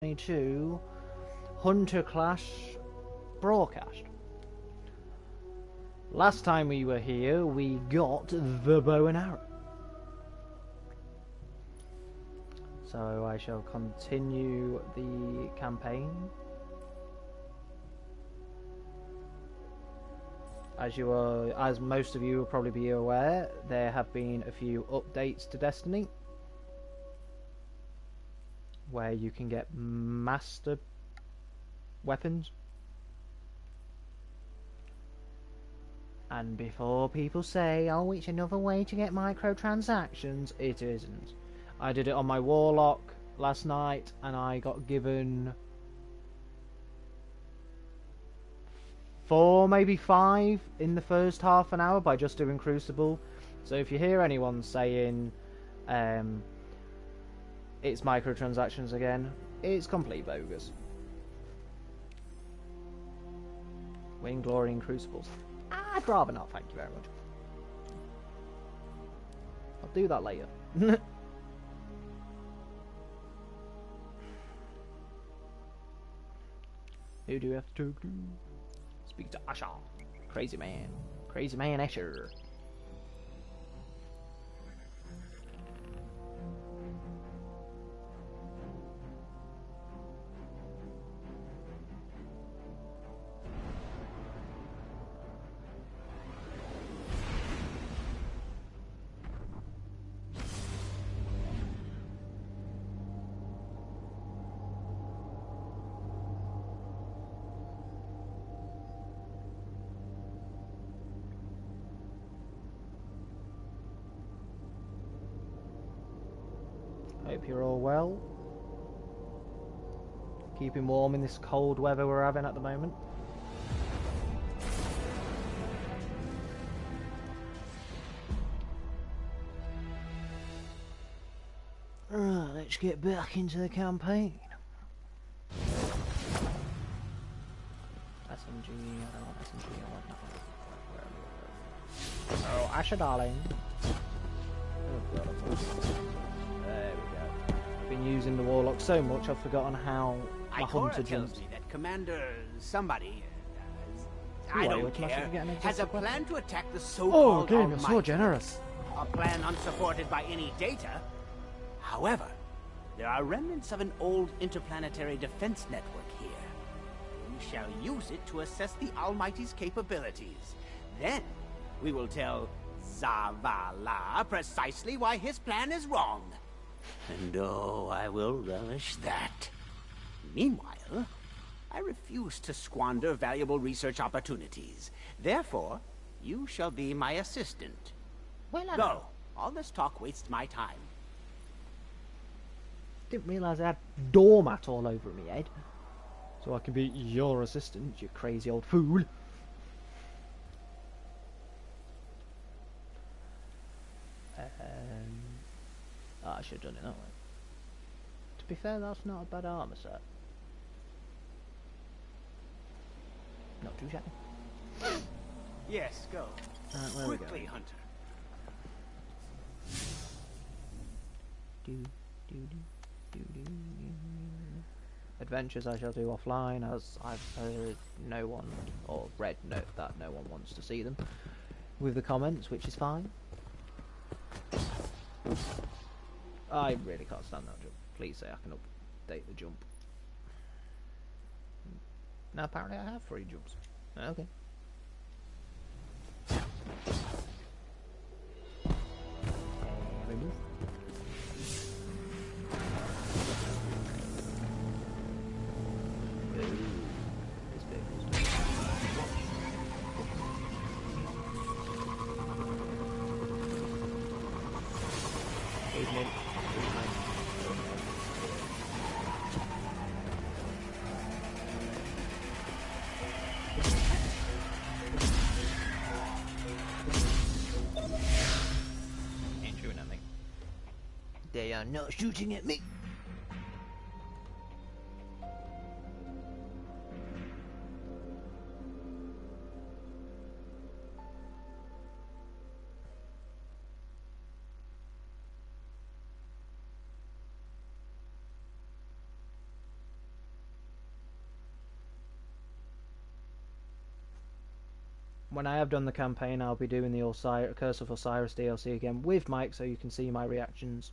2022 Hunter Clash broadcast. Last time we were here, we got the bow and arrow. So I shall continue the campaign. As most of you will probably be aware, there have been a few updates to Destiny, where you can get master weapons. And before people say, oh, it's another way to get microtransactions, it isn't. I did it on my Warlock last night, and I got given 4, maybe 5 in the first half an hour by just doing Crucible. So if you hear anyone saying it's microtransactions again, it's complete bogus. Win glory in Crucibles. I'd rather not, thank you very much. I'll do that later. Who do we have to talk to? Speak to Asher. Crazy man. Crazy man Asher. Hope you're all well. Keeping warm in this cold weather we're having at the moment. Right, let's get back into the campaign. SMG, I don't want SMG, I want nothing. Oh, Asher darling. Oh god, there we go. I've been using the Warlock so much I've forgotten how my Hunter tells jumps. me that Commander somebody, I don't care, has a plan to attack the so-called game, you're so Almighty. generous. A plan unsupported by any data. However, there are remnants of an old interplanetary defense network here. We shall use it to assess the Almighty's capabilities. Then, we will tell Zavala precisely why his plan is wrong. And oh, I will relish that. Meanwhile, I refuse to squander valuable research opportunities. Therefore, you shall be my assistant. Well, I Go. All this talk wastes my time. didn't realise I had doormat all over me head. So I can be your assistant, you crazy old fool. I should have done it that way. To be fair, that's not a bad armour set. Not too shabby. Yes, go. Where are we Quickly, going? Hunter. Adventures I shall do offline, as I've heard no one, or read that no one wants to see them with the comments, which is fine. I really can't stand that jump. Please say I can update the jump. Now apparently I have 3 jumps. Okay. Remove. This vehicle's ain't shooting at me. They are not shooting at me. When I have done the campaign, I'll be doing the Curse of Osiris DLC again with Mike, so you can see my reactions.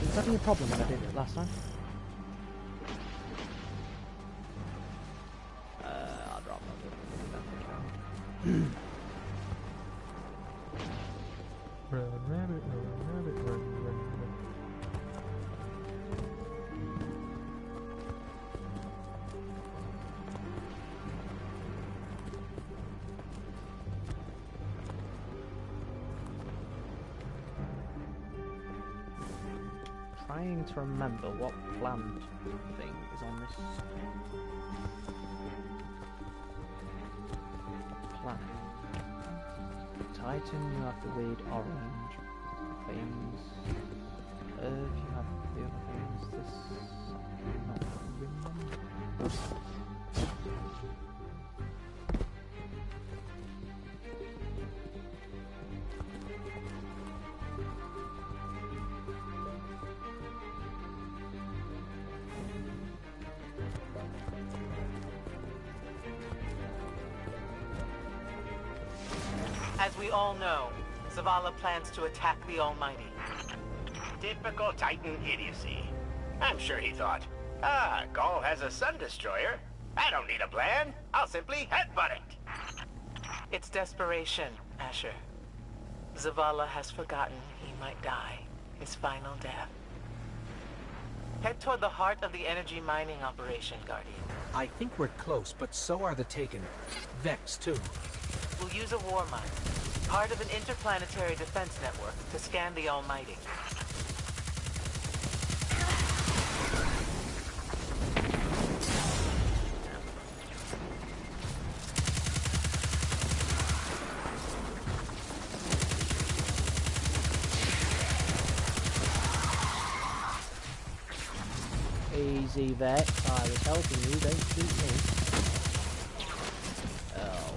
Was that a problem when I did it last time? I'll drop that. Run, rabbit, run, run, run. Trying to remember what plant thing is on this planet. Titan, you have the weird orange things. Earth, you have the other things. This, I not remember. As we all know, Zavala plans to attack the Almighty. Typical Titan idiocy. I'm sure he thought, Gaul has a sun destroyer. I don't need a plan. I'll simply headbutt it. It's desperation, Asher. Zavala has forgotten he might die, his final death. Head toward the heart of the energy mining operation, Guardian. I think we're close, but so are the Taken. Vex, too. We'll use a war mine, part of an interplanetary defense network, to scan the Almighty. Easy, Vex. I was helping you, don't shoot me. Oh.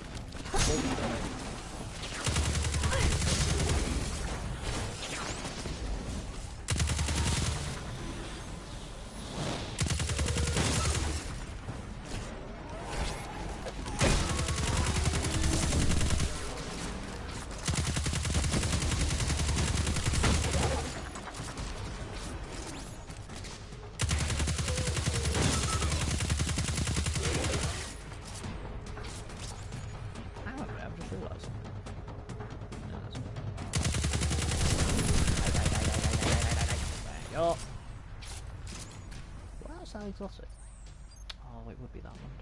Oh. Well, that's how exotic. Oh, it would be that one, wouldn't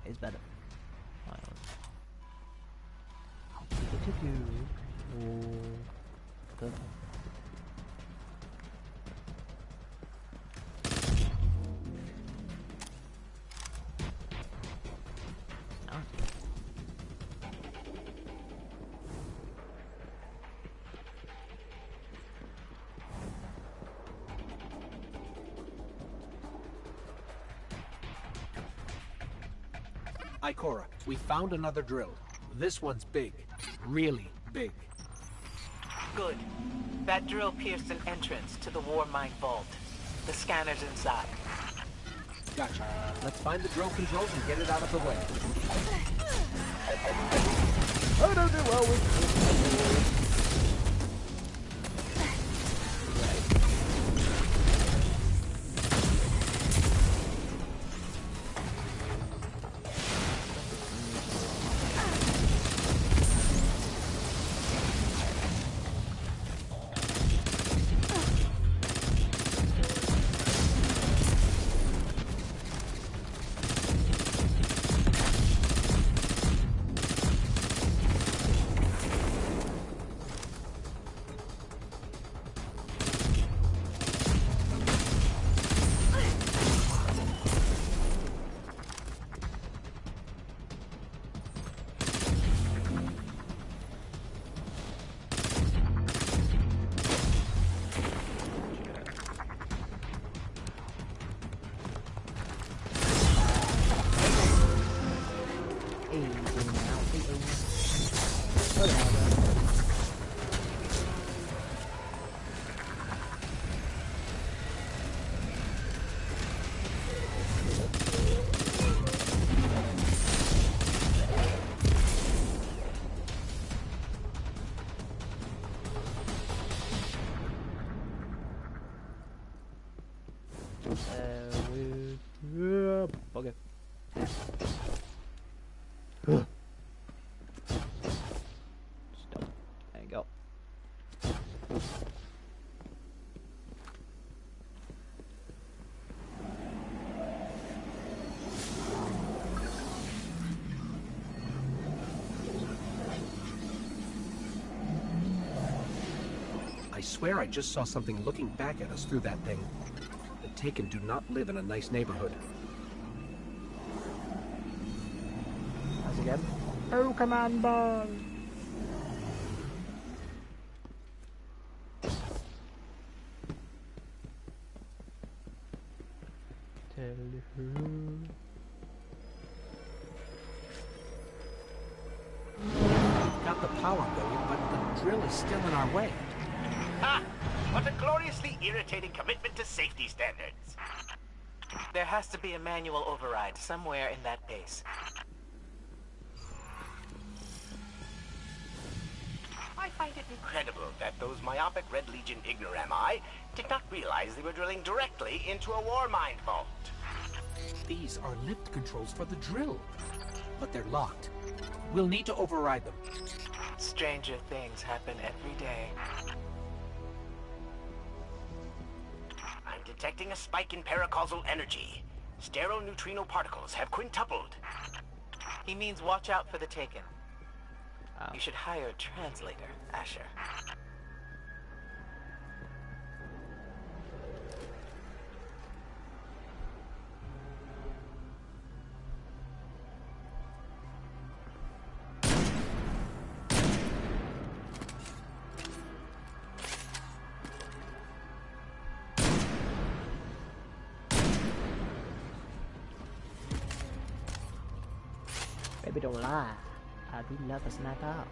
it? It's better. Right, good. Ikora, we found another drill. This one's big. Really big. Good. That drill pierced an entrance to the war mine vault. The scanner's inside. Gotcha. Let's find the drill controls and get it out of the way. I don't do well with Bugger. Stop. There you go. I swear I just saw something looking back at us through that thing. The Taken do not live in a nice neighborhood. As again. Oh, command ball! Got the power going, but the drill is still in our way. Ha! What a gloriously irritating commitment to safety standards. There has to be a manual override somewhere in that base. I find it incredible that those myopic Red Legion ignorami did not realize they were drilling directly into a war mind vault. These are lift controls for the drill, but they're locked. We'll need to override them. Stranger things happen every day. I'm detecting a spike in paracausal energy. Stereoneutrino particles have quintupled. He means watch out for the Taken. Oh. You should hire a translator, Asher. Baby, don't lie. I do love a sniper.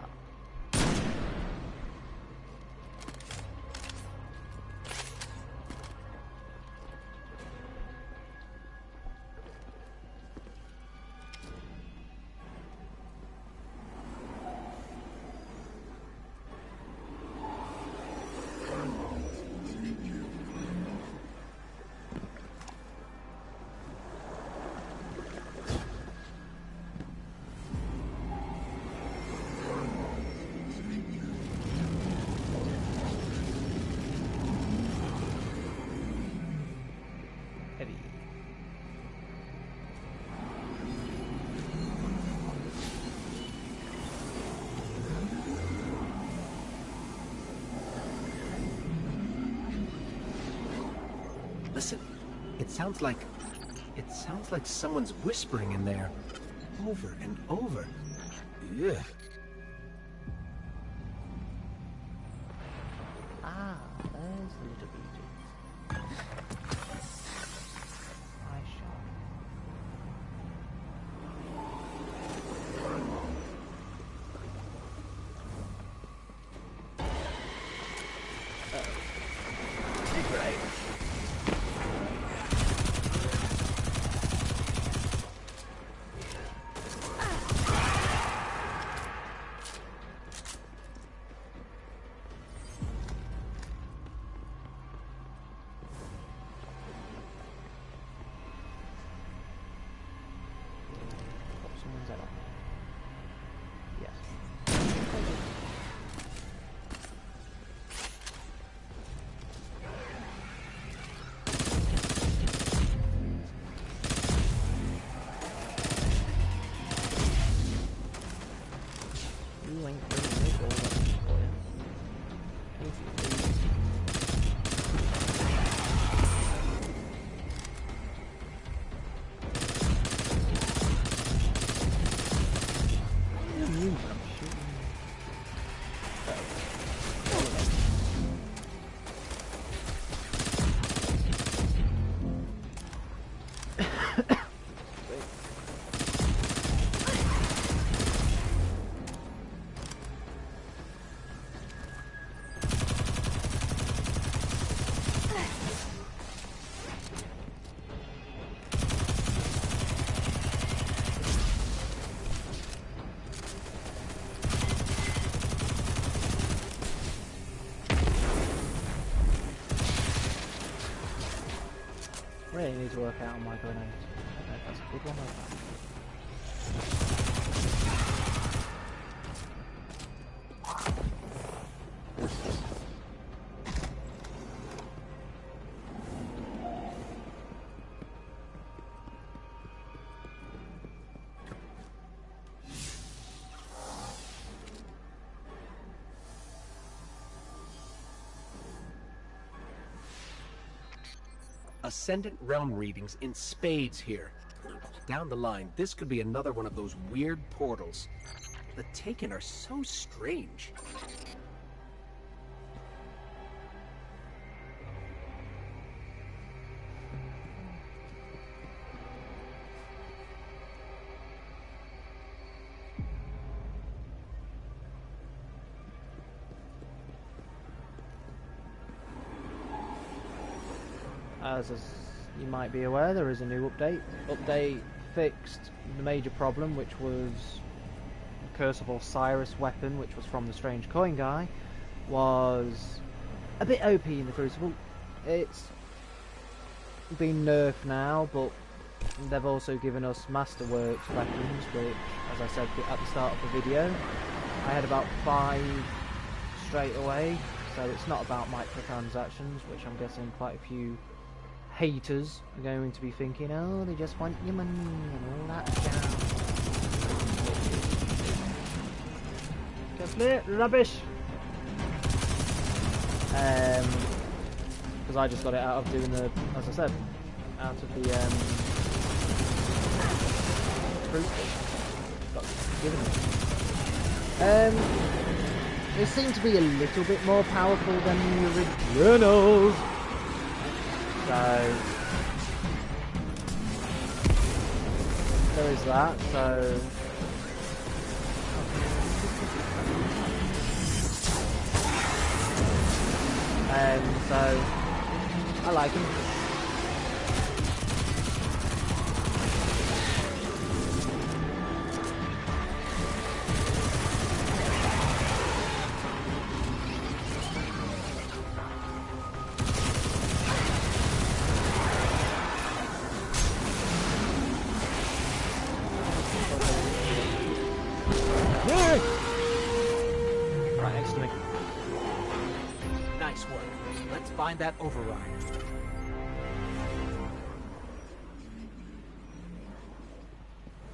Heavy. Listen, it sounds like someone's whispering in there, over and over. Ugh. Ah, there's the little beaches. I shot. Really need to work out on my grenades. I don't know if that's a good one or bad. Ascendant realm readings in spades here. Down the line, this could be another one of those weird portals. The Taken are so strange. As you might be aware, there is a new update. Update fixed the major problem, which was the Curse of Osiris weapon, which was from the Strange Coin guy, was a bit OP in the Crucible. It's been nerfed now, but they've also given us Masterworks weapons, which, as I said at the start of the video, I had about 5 straight away, so it's not about microtransactions, which I'm guessing quite a few haters are going to be thinking, oh, they just want your money and all that jazz. Complete rubbish. Because I just got it out of doing the, as I said, out of the fruit got given me. They seem to be a little bit more powerful than the originals. So there is that, so I like him. Right next to me. Nice work. Let's find that override.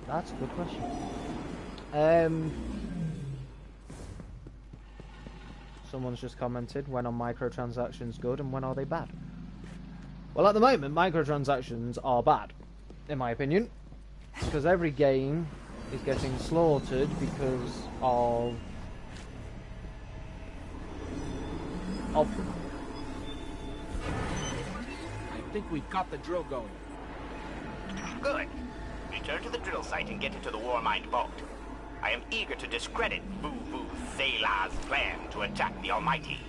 That's a good question. Someone's just commented, when are microtransactions good and when are they bad? Well, at the moment, microtransactions are bad, in my opinion, because every game is getting slaughtered because of them. I think we've got the drill going. Good. Return to the drill site and get into the Warmind vault. I am eager to discredit Vu Thela's plan to attack the Almighty.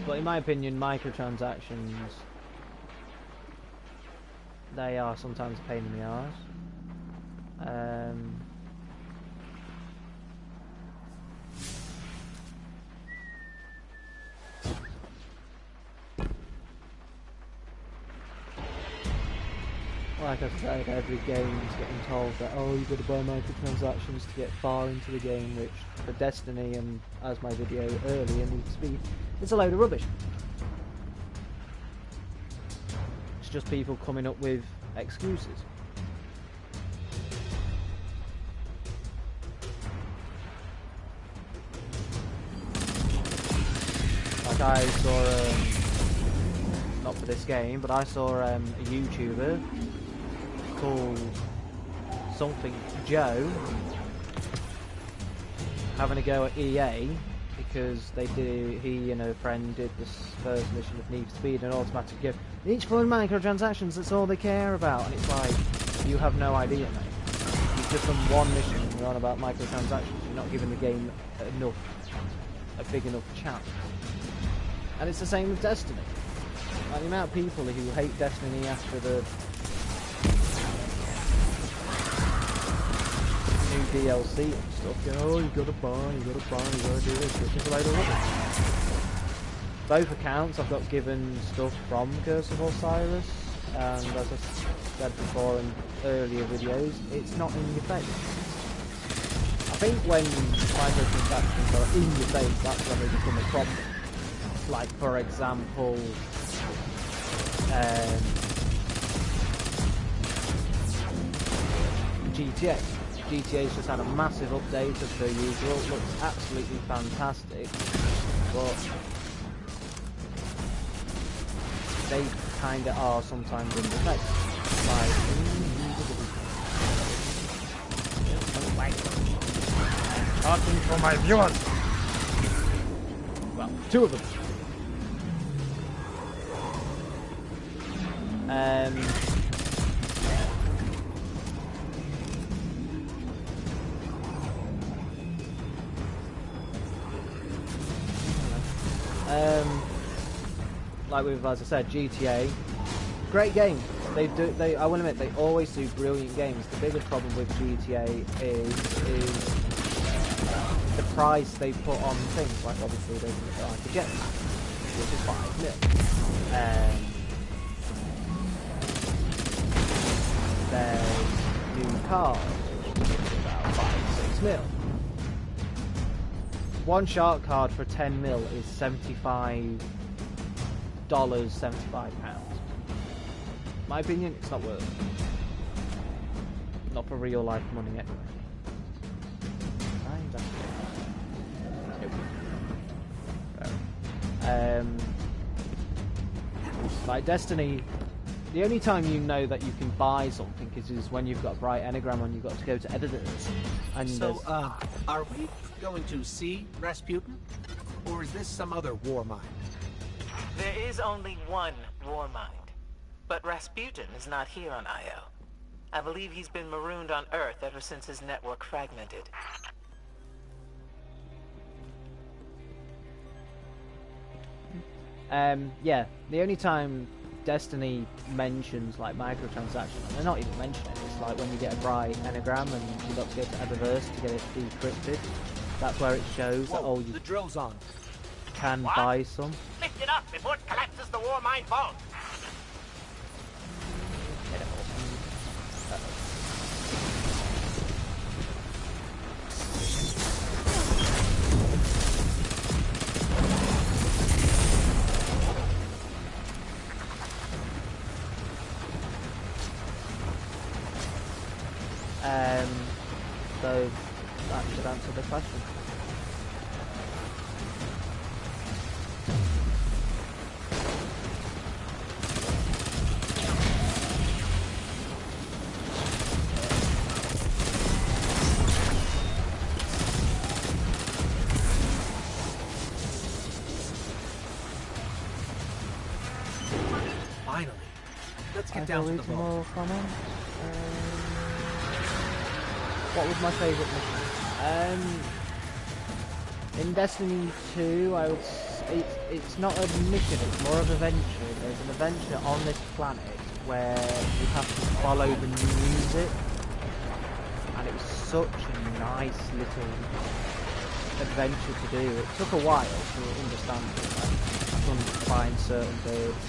But in my opinion, microtransactions, they are sometimes a pain in the arse. Like I said, every game's getting told that, oh, you've got to buy microtransactions to get far into the game, which for Destiny and as my video earlier needs to be, it's a load of rubbish. It's just people coming up with excuses. Like I saw, not for this game, but I saw a YouTuber called something Joe having a go at EA because he and her friend did this first mission of Need for Speed and Automatic Go. Each fun microtransactions, that's all they care about, and it's like, you have no idea, mate. You've just done one mission and you're on about microtransactions. You're not giving the game a big enough chance. And it's the same with Destiny. Like the amount of people who hate Destiny after the new DLC and stuff. You know, you gotta buy, you gotta do this. It's just a load of rubbish. Both accounts I've got given stuff from Curse of Osiris, and as I said before in earlier videos, it's not in your face. I think when microtransactions are in your face, that's when they become a problem. Like, for example, GTA. GTA's just had a massive update as per usual. It looks absolutely fantastic, but they kinda are sometimes in the face. Like, Talking for my viewers. well, two of them. Like with, as I said, GTA, great game. I will admit, they always do brilliant games. The biggest problem with GTA is the price they put on things. Like, obviously, they like the jets, which is $5 million. There's new cars, which is about $5-6 million. One shark card for 10 mil is $75, £75. My opinion, it's not worth it. Not for real life money anyway. Like Destiny, the only time you know that you can buy something is when you've got a bright anagram and you've got to go to editors. And so, are we going to see Rasputin? Or is this some other war mind? There is only one war mind. But Rasputin is not here on Io. I believe he's been marooned on Earth ever since his network fragmented. Yeah, the only time Destiny mentions like microtransactions, and they're not even mentioning it, it's like when you get a bright anagram and you've got to go to Eververse to get it decrypted. That's where it shows that, oh, you the drill's on. can buy some. Lift it up before it collapses the war mine vault. So that should answer the question. Finally. Let's get down to the vault. More comments. What was my favourite mission? In Destiny 2, I would say it's not a mission, it's more of an adventure. There's an adventure on this planet where you have to follow the music, and it was such a nice little adventure to do. It took a while to understand it. I couldn't find certain birds.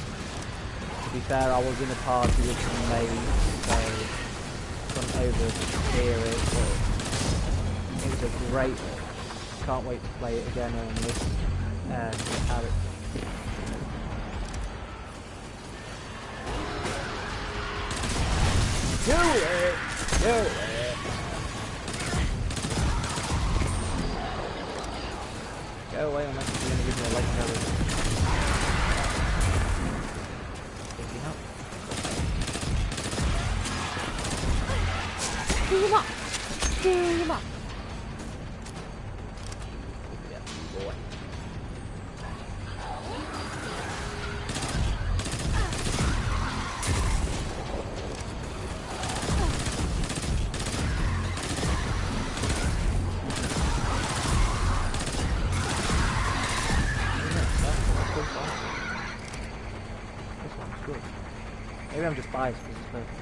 To be fair, I was in a party with some mates, so couldn't overhear it, but it was a great one. Can't wait to play it again on this character. Do it! Do it! Go away unless you're going to give me a legendary. Picking up. Do him up! Do him up! Yeah, boy. This one's good. Maybe I'm just biased because it's perfect.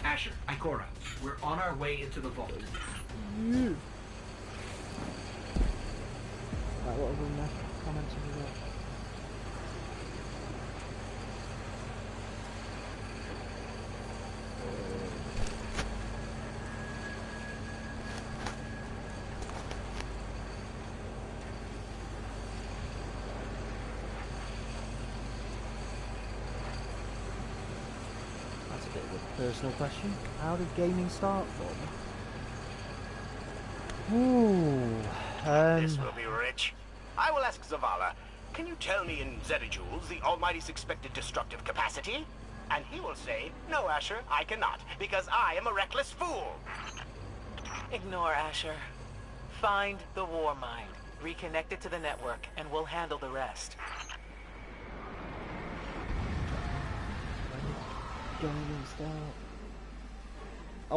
Asher, Ikora, we're on our way into the vault. Right, what other comments have we got? That's a bit of a personal question. How did gaming start for me? Ooh, This will be rich. I will ask Zavala, can you tell me in zettajoules the Almighty's expected destructive capacity? And he will say, no, Asher, I cannot, because I am a reckless fool. Ignore Asher. Find the war mind, reconnect it to the network, and we'll handle the rest. Gaming start. I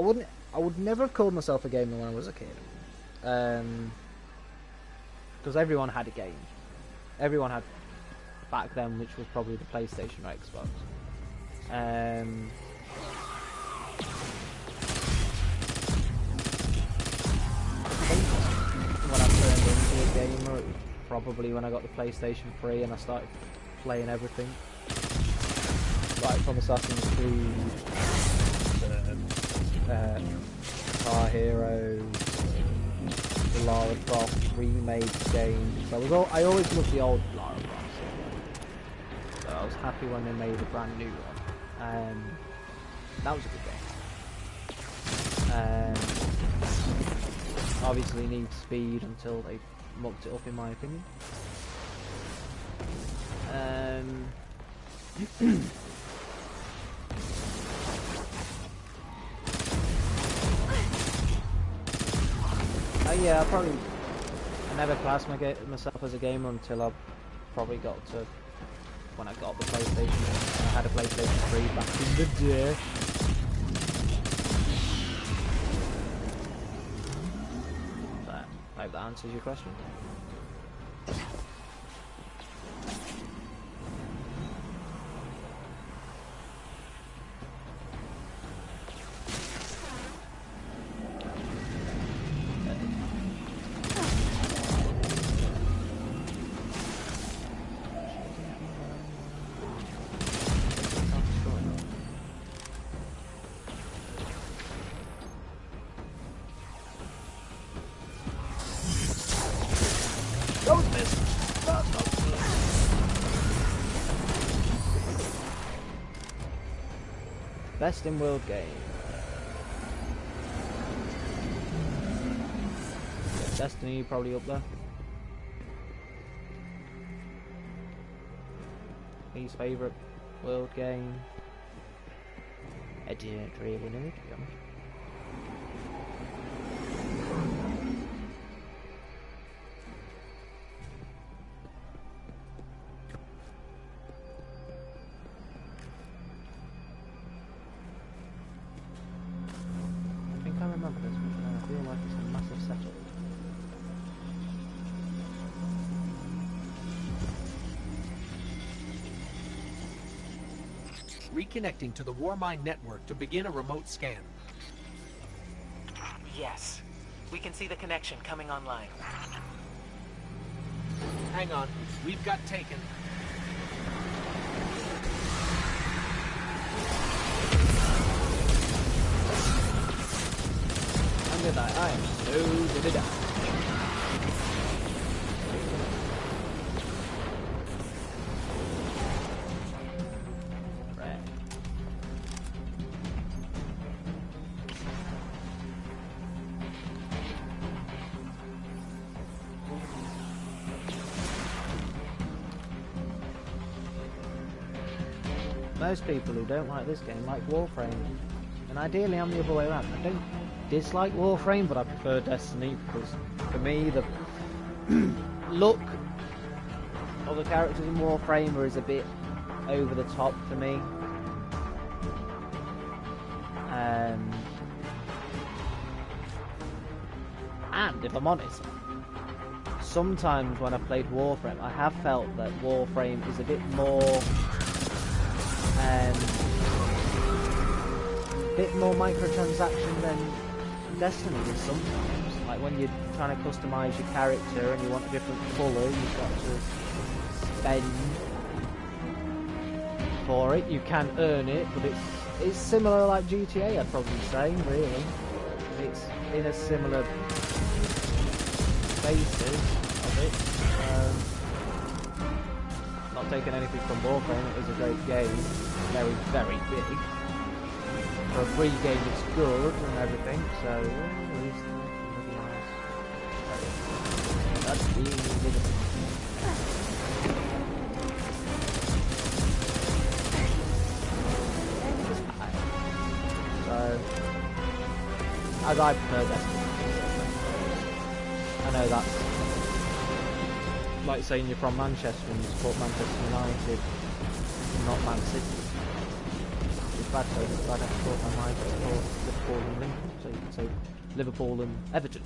would never have called myself a gamer when I was a kid. Because everyone had a game. Everyone had back then, which was probably the PlayStation or Xbox. When I turned into a gamer, it was probably when I got the PlayStation 3 and I started playing everything. Like from Assassin's Creed, Guitar Hero, the Lara Croft remade games. I always loved the old Lara Croft, so I was happy when they made a brand new one. That was a good game. Obviously needs speed until they mucked it up, in my opinion. Yeah, I never classed myself as a gamer until I probably got to when I got the PlayStation. I had a PlayStation 3 back in the day. So, I hope that answers your question. Best in world game. Destiny probably up there. Least favourite world game. I didn't really know, to be honest. Reconnecting to the Warmind network to begin a remote scan. Yes. We can see the connection coming online. Hang on. We've got taken. I'm gonna die. I am so gonna die. Most people who don't like this game like Warframe, and ideally I'm the other way around. I don't dislike Warframe, but I prefer Destiny because for me the look of the characters in Warframe is a bit over the top for me. And if I'm honest, sometimes when I've played Warframe, I have felt that Warframe is a bit bit more microtransaction than Destiny is sometimes. Like when you're trying to customise your character and you want a different colour, you've got to spend for it. You can earn it, but it's similar like GTA, I'd probably say, really. It's in a similar basis of it. Not taking anything from Warframe, it is a great game. Very, very big. For a free game, it's good and everything, so at least that's being limited. So, as I prefer Destiny, I know that's like saying you're from Manchester and you support Manchester United, not Man City. It's bad though, it's bad I support my mind, I support Liverpool and Lincoln, so you can say Liverpool and Everton.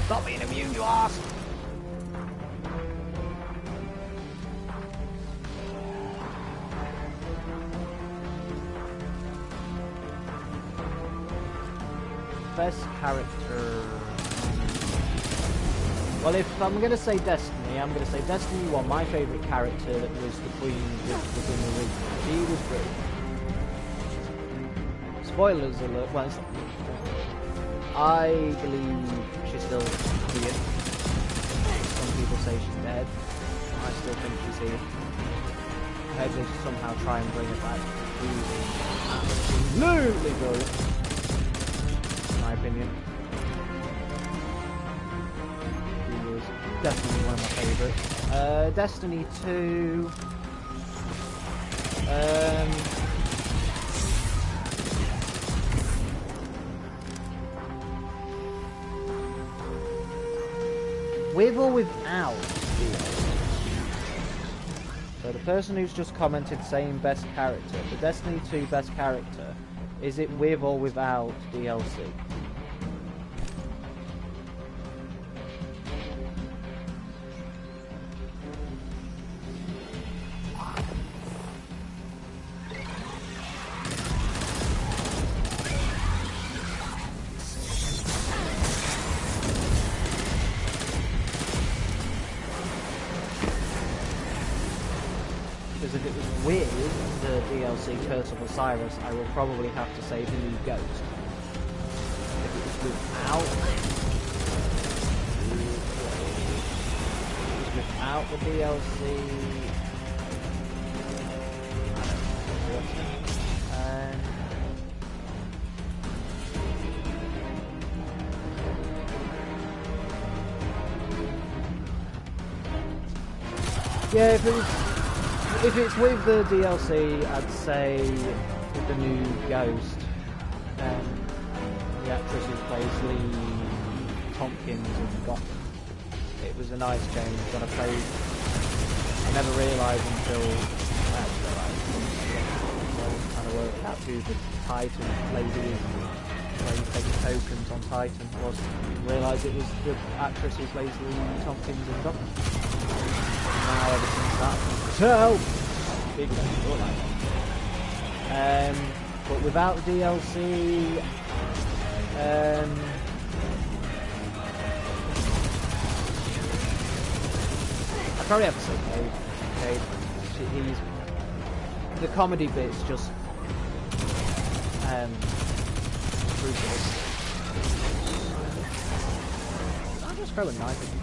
Stop being immune, you arse! Best character... Well, if I'm going to say Destiny, I'm going to say Destiny 1, my favourite character that was the Queen within the ring. She was great. Spoilers alert, well, it's not... I believe she's still here. Some people say she's dead. I still think she's here. I hope they somehow try and bring it back. She's absolutely brilliant, in my opinion. She was definitely one of my favourites. Destiny 2... with or without DLC? So the person who's just commented saying best character, the Destiny 2 best character, is it with or without DLC? Curse of Osiris, I will probably have to say the new Ghost. If it was without the DLC, yeah, if it's with the DLC, I'd say with the new Ghost, the actress who plays Lee Tompkins in Gotham. It was a nice change, and I never realised until I kind of worked out who the Titan lady is, where taking tokens on Titan was. Realised it was the actress who plays Lee Tompkins in Gotham. Now ever since that, so big thing, but without the DLC, I probably have to say Cade. He's the comedy bit's just brutal. I'll just throw a knife at you.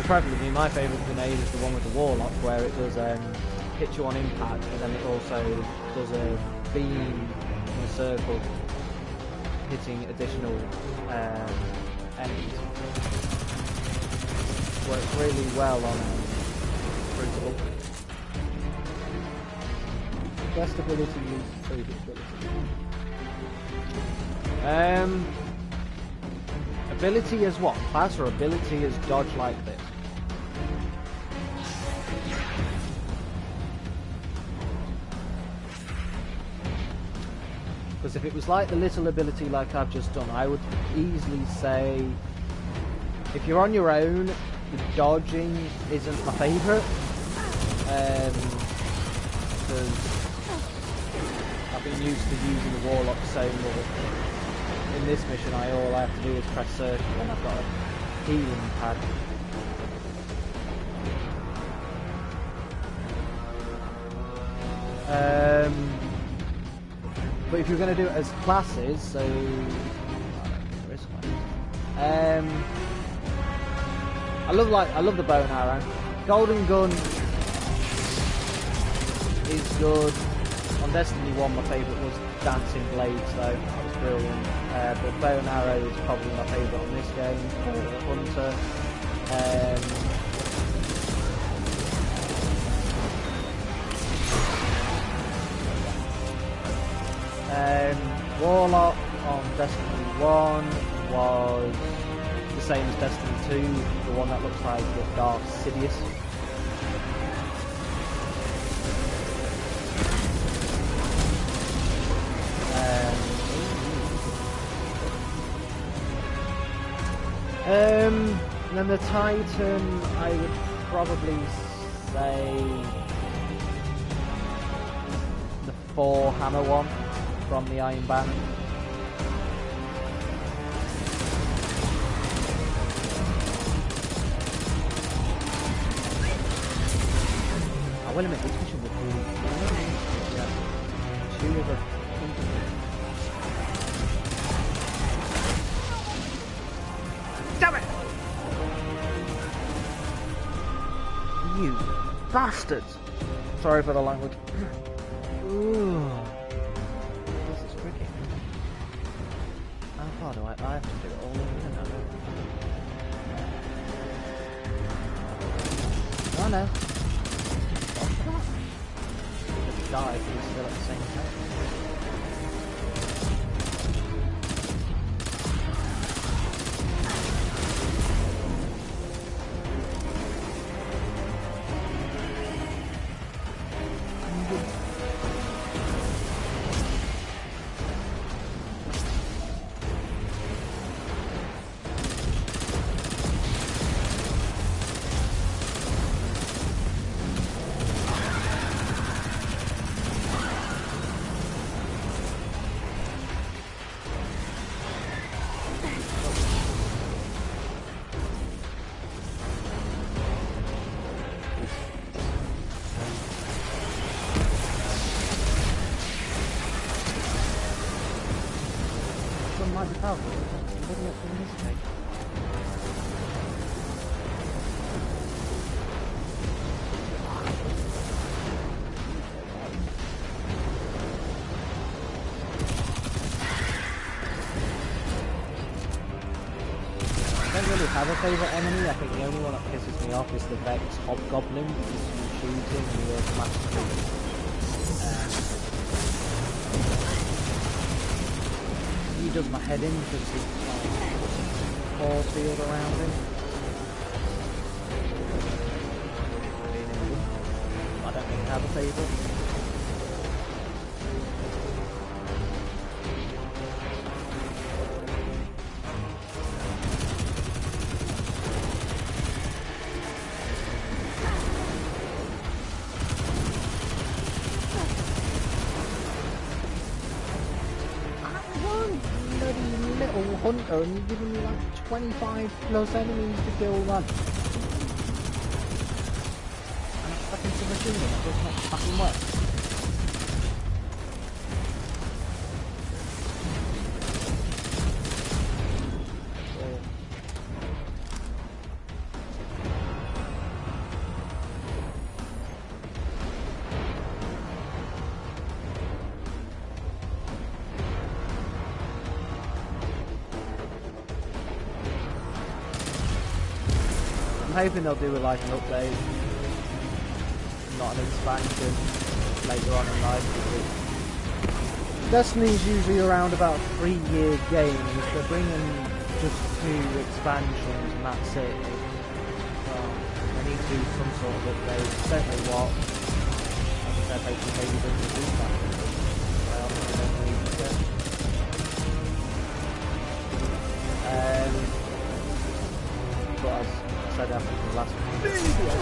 Probably my favourite grenade is the one with the Warlock, where it does hit you on impact, but then it also does a beam in a circle, hitting additional enemies. Works really well on Crucible. Best ability is previous ability. Ability is what? Class or ability is dodge like this? Because if it was like the little ability like I've just done, I would easily say, if you're on your own, the dodging isn't my favourite. Because I've been used to using the Warlock so much. In this mission, all I have to do is press circle, and I've got a healing pad. But if you're going to do it as classes, so I love the bow and arrow. Golden Gun is good. On Destiny 1, my favourite was Dancing Blades, though. That was brilliant. But bow and arrow is probably my favourite on this game. Hunter. Warlock on Destiny 1 was the same as Destiny 2, the one that looks like the Dark Sidious. And then the Titan, I would probably say the 4 hammer one from the Iron Band. I will admit, this mission would be two of the damn it! You bastards! Sorry for the language. Ooh. This is tricky. How far do I have to do it all over now? Oh no. Just die if he's still at the same time. Might be powerful. It doesn't look from this way. I don't really have a favourite enemy. I think the only one that pisses me off is the Vex Hobgoblin, because you shoot him and he automatically he does my head in because he force field around him. I don't really have a favourite. little hunter and you're giving me like 25 plus enemies to kill one. And it's fucking submachine gun, that does not fucking work. I'm hoping they'll do like an update, not an expansion later on in life, because Destiny's usually around about 3-year games. They're bringing just 2 expansions and that's it. Well, they need to do some sort of update. Don't know what. As I said, hopefully maybe bring the Doom back. But as I said after the last video,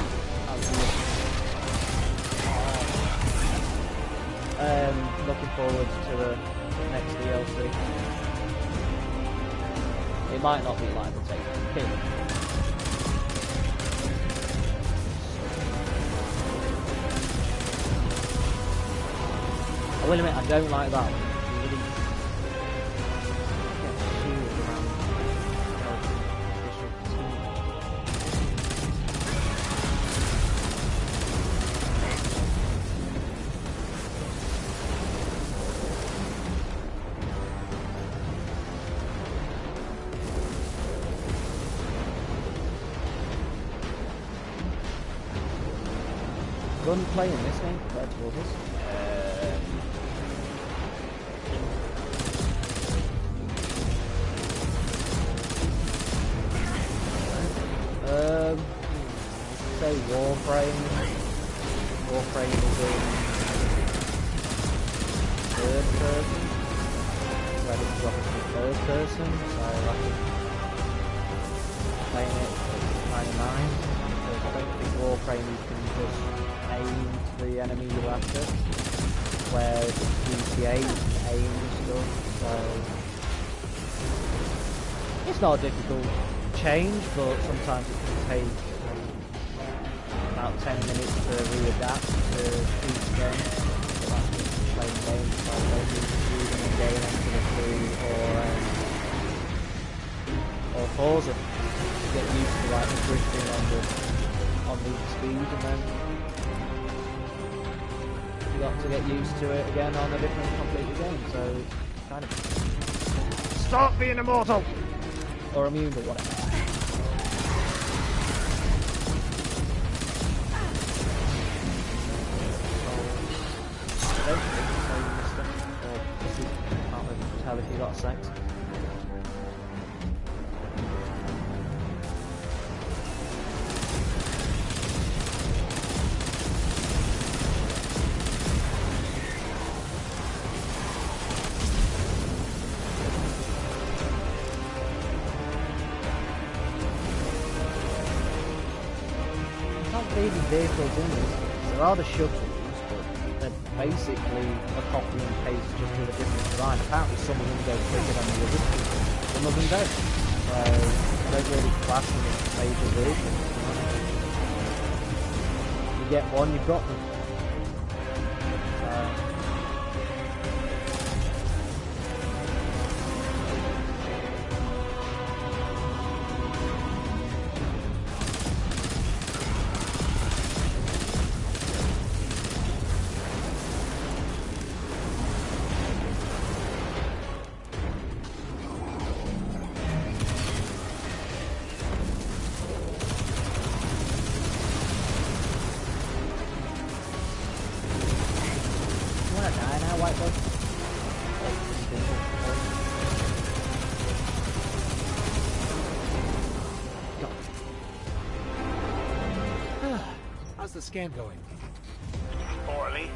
looking forward to the next DLC. It might not be like the Take King. I will admit, I don't like that one. Gunplay in this game compared to others? Say Warframe. Warframe is in third person. Ready to drop it to third person, so I can playing it at 99. Because I don't think Warframe you can just aim to the enemy you're after, whereas GTA you can aim and stuff, so it's not a difficult change, but sometimes it can take about 10 minutes to readapt to each game. So that's just playing games like maybe using a game onto the 3 or Forza to get used to like the drifting on the speed, and then you got to get used to it again on a different completely game, so it's kind of Stop being immortal! or immune or whatever. I don't think so, mister. Or can't really tell if you got sex. Vehicles in this. There are the shuttles, but they're basically a copy and paste just with a different design. Apparently some of them go quicker than the others, some of them don't. So I don't really class them as major vehicles. You get one, you've got them. How's the scan going? Poorly.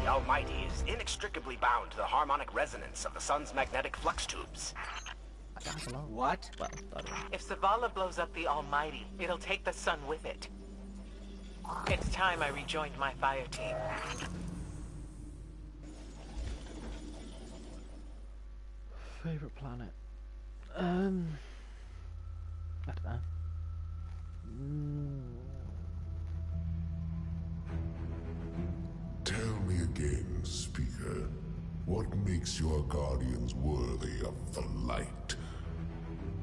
The Almighty is inextricably bound to the harmonic resonance of the sun's magnetic flux tubes. What? Well, I don't know. If Zavala blows up the Almighty, it'll take the sun with it. It's time I rejoined my fire team. Favorite planet? I don't know. Tell me again, Speaker. What makes your guardians worthy of the light?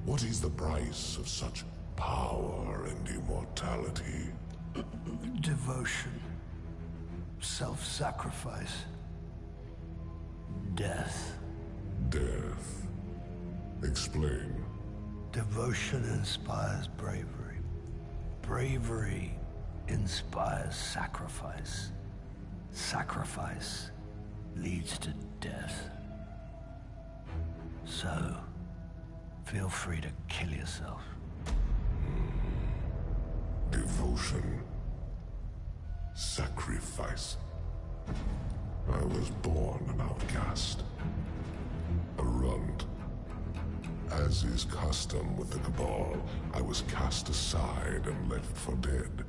What is the price of such power and immortality? Devotion. Self-sacrifice. Death. Death. Explain. Devotion inspires bravery. Bravery inspires sacrifice. Sacrifice leads to death. So, feel free to kill yourself. Devotion. Sacrifice. I was born an outcast. A runt. As is custom with the Cabal, I was cast aside and left for dead.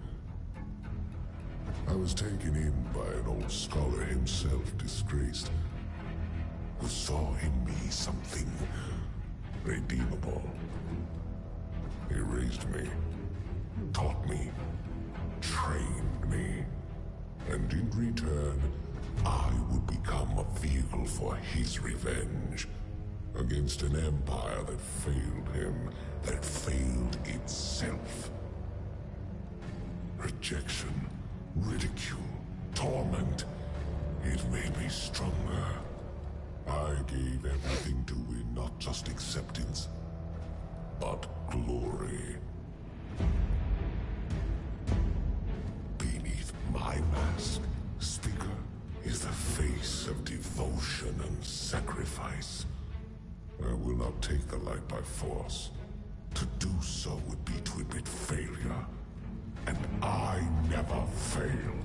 I was taken in by an old scholar himself, disgraced, who saw in me something redeemable. He raised me, taught me, trained me, and in return, I would become a vehicle for his revenge against an empire that failed him, that failed itself. Rejection, ridicule, torment. It made me stronger. I gave everything to win not just acceptance, but glory. Beneath my mask, Speaker, is the face of devotion and sacrifice. I will not take the light by force. To do so would be to admit failure. And I never fail.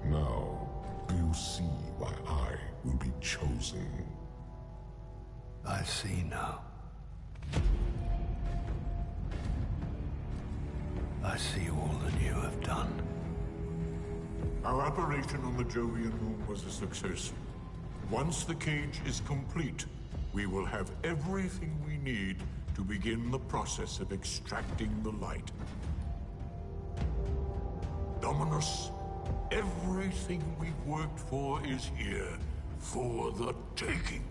Now, do you see why I will be chosen? I see now. I see all that you have done. Our operation on the Jovian Moon was a success. Once the cage is complete, we will have everything we need to begin the process of extracting the light. Dominus, everything we've worked for is here, for the taking.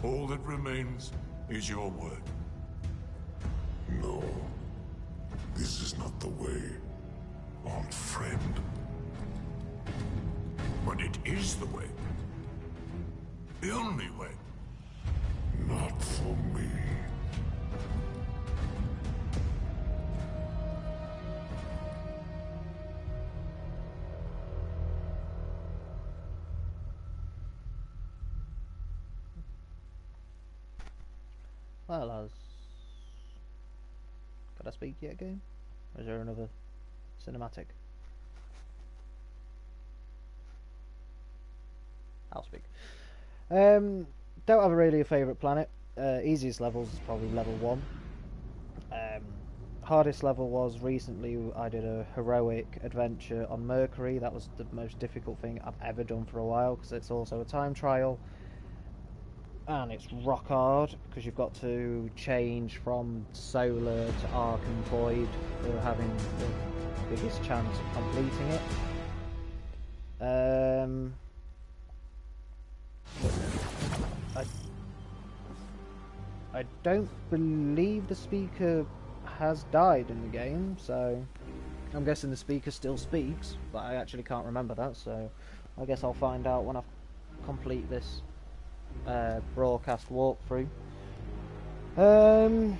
All that remains is your word. No. This is not the way, old friend. But it is the way. The only way. Not for me. Well, Could I speak yet, game? Or is there another cinematic? I'll speak. Don't have really a favourite planet. Easiest levels is probably level 1. Hardest level was recently I did a heroic adventure on Mercury. That was the most difficult thing I've ever done for a while because it's also a time trial. And it's rock hard because you've got to change from solar to arc and void for having the biggest chance of completing it. I don't believe the speaker has died in the game, so I'm guessing the speaker still speaks, but I actually can't remember that, so I guess I'll find out when I complete this broadcast walkthrough. The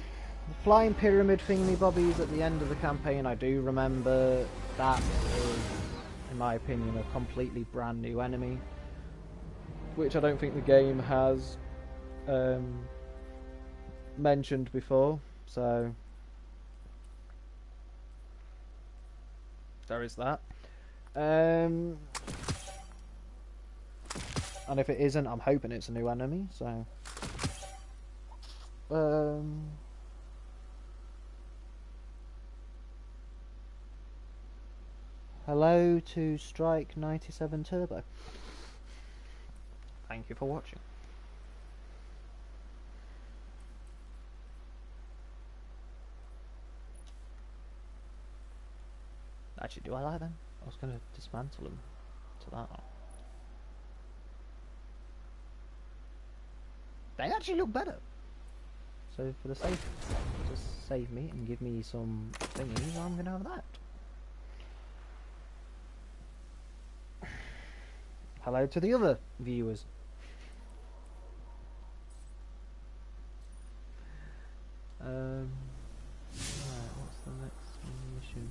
flying pyramid thingy bobbies at the end of the campaign, I do remember. That is, in my opinion, a completely brand new enemy, which I don't think the game has mentioned before, so there is that. And if it isn't, I'm hoping it's a new enemy, so hello to Strike 97 Turbo. Thank you for watching. Actually, do I like them? I was going to dismantle them to that. They actually look better. So for the sake to save me and give me some thingies, I'm going to have that. Hello to the other viewers. Right, what's the next mission?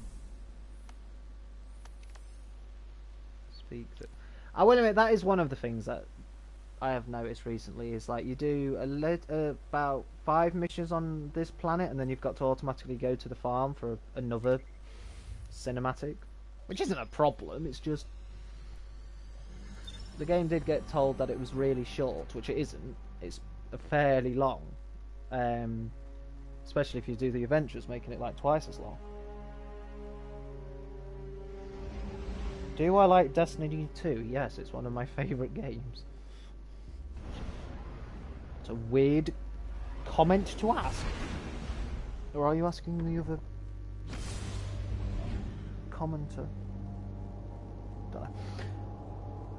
Speak to... I will admit, that is one of the things that I have noticed recently, is like you do about 5 missions on this planet and then you've got to automatically go to the farm for another cinematic, which isn't a problem, it's just the game did get told that it was really short, which it isn't. It's fairly long, especially if you do the adventures, making it like twice as long. Do I like Destiny 2? Yes, it's one of my favourite games. It's a weird comment to ask. Or are you asking the other commenter? Don't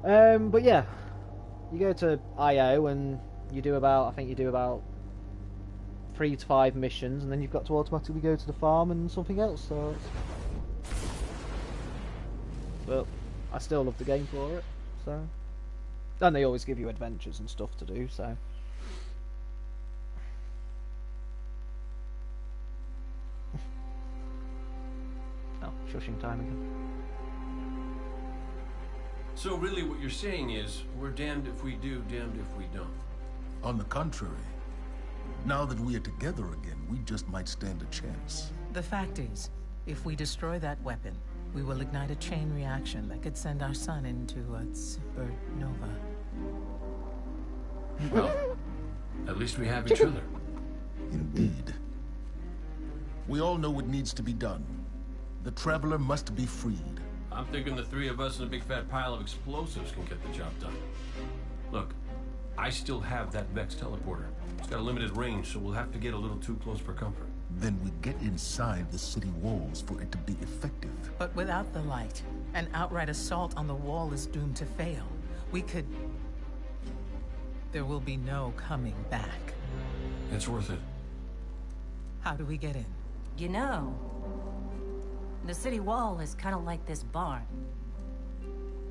know. But yeah, you go to IO and you do about, I think you do about 3 to 5 missions, and then you've got to automatically go to the farm and something else. So, but I still love the game for it. So, and they always give you adventures and stuff to do. So, oh, shushing time again. So really what you're saying is, we're damned if we do, damned if we don't. On the contrary, now that we are together again, we just might stand a chance. The fact is, if we destroy that weapon, we will ignite a chain reaction that could send our sun into a supernova. Well, at least we have each other. Indeed. We all know what needs to be done. The Traveler must be freed. I'm thinking the 3 of us and a big fat pile of explosives can get the job done. Look, I still have that Vex teleporter. It's got a limited range, so we'll have to get a little too close for comfort. Then we get inside the city walls for it to be effective. But without the light, an outright assault on the wall is doomed to fail. We could... There will be no coming back. It's worth it. How do we get in? You know, the city wall is kind of like this barn.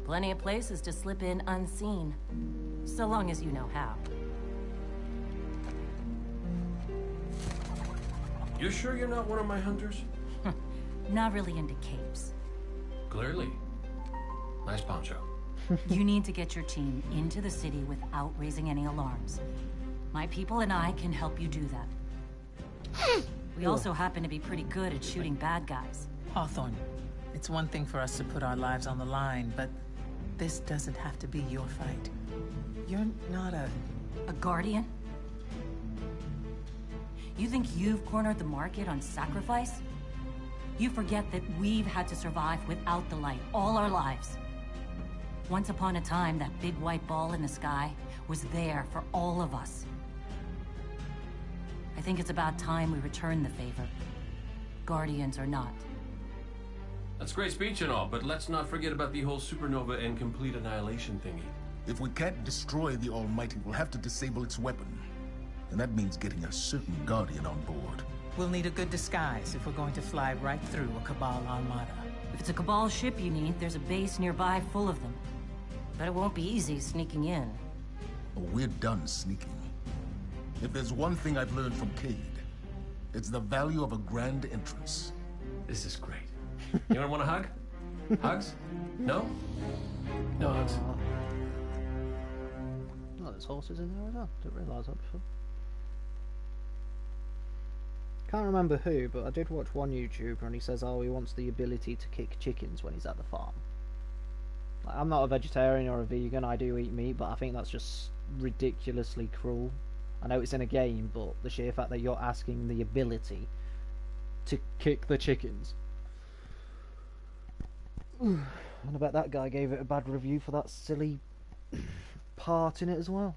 Plenty of places to slip in unseen, so long as you know how. You sure you're not one of my hunters? Not really into capes. Clearly. Nice poncho. You need to get your team into the city without raising any alarms. My people and I can help you do that. We also happen to be pretty good at shooting bad guys. Hawthorne, it's one thing for us to put our lives on the line, but this doesn't have to be your fight. You're not a guardian? You think you've cornered the market on sacrifice? You forget that we've had to survive without the light all our lives. Once upon a time, that big white ball in the sky was there for all of us. I think it's about time we return the favor. Guardians or not. That's great speech and all, but let's not forget about the whole supernova and complete annihilation thingy. If we can't destroy the Almighty, we'll have to disable its weapon. And that means getting a certain Guardian on board. We'll need a good disguise if we're going to fly right through a Cabal armada. If it's a Cabal ship you need, there's a base nearby full of them. But it won't be easy sneaking in. Oh, we're done sneaking. If there's one thing I've learned from Cayde, it's the value of a grand entrance. This is great. Anyone want a hug? Hugs? No? No hugs. Oh, there's horses in there as well. Didn't realise that before. Can't remember who, but I did watch one YouTuber and he says, oh, he wants the ability to kick chickens when he's at the farm. Like, I'm not a vegetarian or a vegan, I do eat meat, but I think that's just ridiculously cruel. I know it's in a game, but the sheer fact that you're asking the ability to kick the chickens. And I bet that guy gave it a bad review for that silly part in it as well.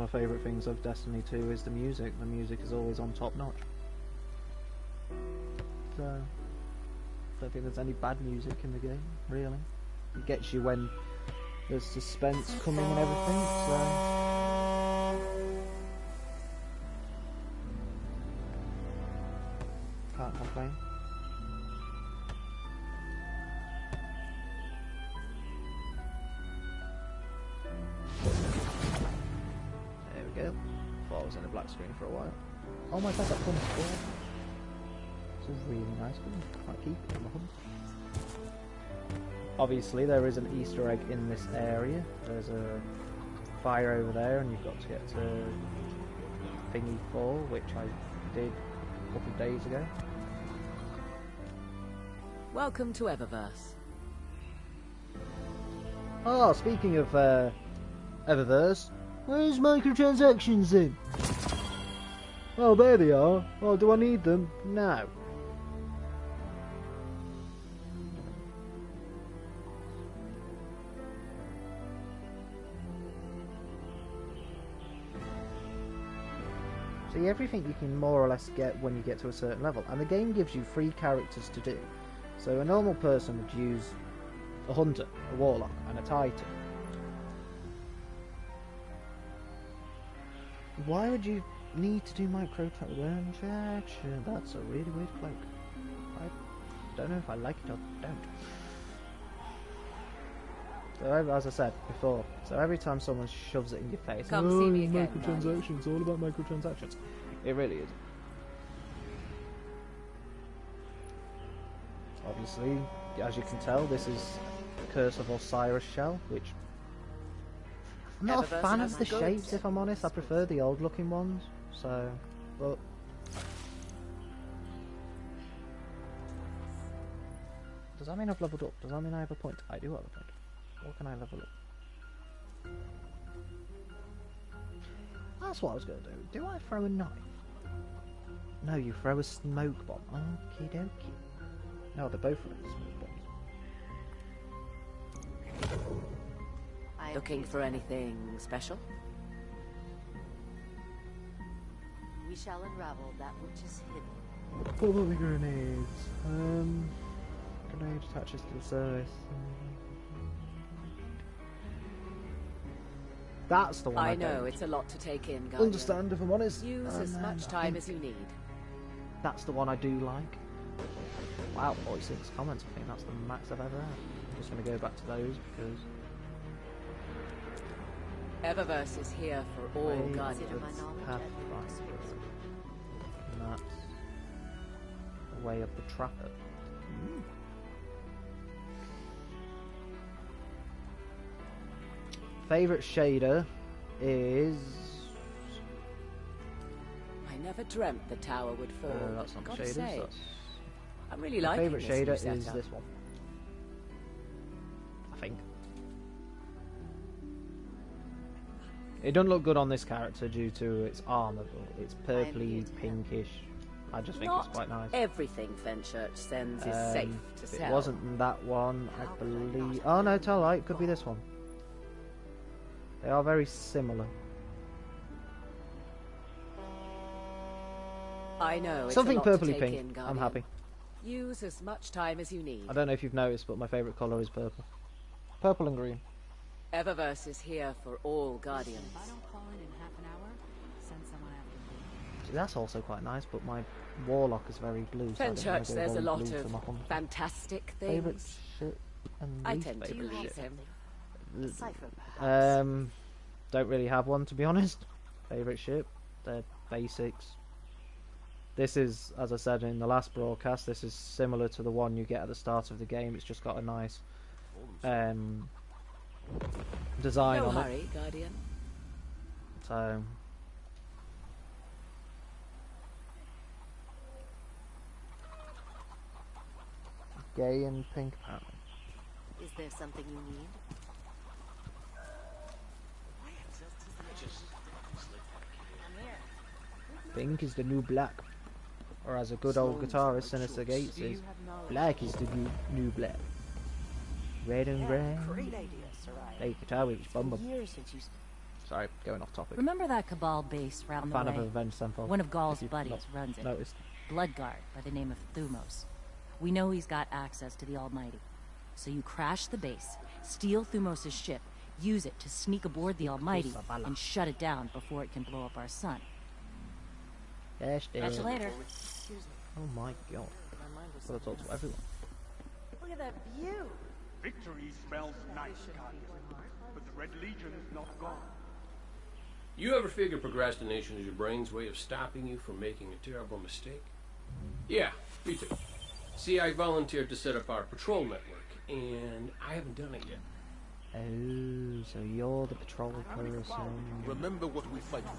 my favourite things of Destiny 2 is the music. The music is always on top notch. So, I don't think there's any bad music in the game, really. It gets you when there's suspense coming and everything, so... Can't complain. There we go. Thought I was in a black screen for a while. Oh my god, that comes forward. This is really nice. Can't keep it on the hunt. Obviously, there is an Easter egg in this area. There's a fire over there, and you've got to get to Thingy Fall, which I did a couple of days ago. Welcome to Eververse. Oh, speaking of Eververse, where's microtransactions then? Oh, there they are. Oh, do I need them? No. See, everything you can more or less get when you get to a certain level, and the game gives you 3 characters to do. So a normal person would use a hunter, a warlock, and a titan. Why would you need to do microtransaction? That's a really weird cloak. I don't know if I like it or don't. So, as I said before, so every time someone shoves it in your face, Come see me again, microtransactions, all about microtransactions. It really is. Obviously, as you can tell, this is Curse of Osiris shell, which I'm not a fan of the shapes, if I'm honest. I prefer the old looking ones. So, but does that mean I've leveled up? Does that mean I have a point? I do have a point. What can I level up? That's what I was going to do. Do I throw a knife? No, you throw a smoke bomb. Okie dokie. No, they're both throwing smoke bombs. Looking for anything special? We shall unravel that which is hidden. Probably grenades. Grenade attaches to the service. That's the one I know, don't it's a lot to take in, Guardian. understand, if I'm honest. Use as much time as you need. That's the one I do like. Wow, 46 comments. I think that's the max I've ever had. I'm just going to go back to those because... Eververse is here for all Guardians. And that's the way of the Trapper. Favourite shader is... I never dreamt the tower would fall. That's not the Gotta shaders. say, That's... I'm really My liking favourite this new shader is setup. this one. I think. It doesn't look good on this character due to its armour, but it's purpley, pinkish. I just think it's quite nice. Everything Fenchurch sends is safe to If sell. it wasn't that one, I believe... Oh no, tell lie, it could be this one. They are very similar. I know, it's Something a lot to purpley take pink. in, I'm Guardian. happy. Use as much time as you need. I don't know if you've noticed, but my favourite colour is purple. Purple and green. Eververse is here for all Guardians. If I don't call in half an hour, send someone after me. See, that's also quite nice, but my Warlock is very blue. So Fenchurch, there's a lot of fantastic things. Favourite ship and I least tend to favourite believe ship. him. Don't really have one, to be honest. Favourite ship, they're basics. This is, as I said in the last broadcast, this is similar to the one you get at the start of the game. It's just got a nice design No on hurry, it. Guardian. So gay and pink apparently. Is there something you need? Pink is the new black. Or as a good old guitarist, Sinister Gates says, black is the new black. Red and grey. Great idea, Sarai. Play guitar with his bum bum. Years since you Sorry, going off topic. Remember that Cabal base round the Fan way? of Avenged Sevenfold. One of Gaul's if you've buddies not runs it. noticed. Bloodguard by the name of Thumos. We know he's got access to the Almighty. So you crash the base, steal Thumos' ship, use it to sneak aboard the Almighty, and shut it down before it can blow up our sun. Yes, dear. Catch you later. Oh my god. Gotta talk to everyone. Look at that view. Victory smells nice, Guardian, but the Red Legion's not gone. You ever figure procrastination is your brain's way of stopping you from making a terrible mistake? Yeah, me too. See, I volunteered to set up our patrol network, and I haven't done it yet. Oh, so you're the patrol person. Remember what we fight for.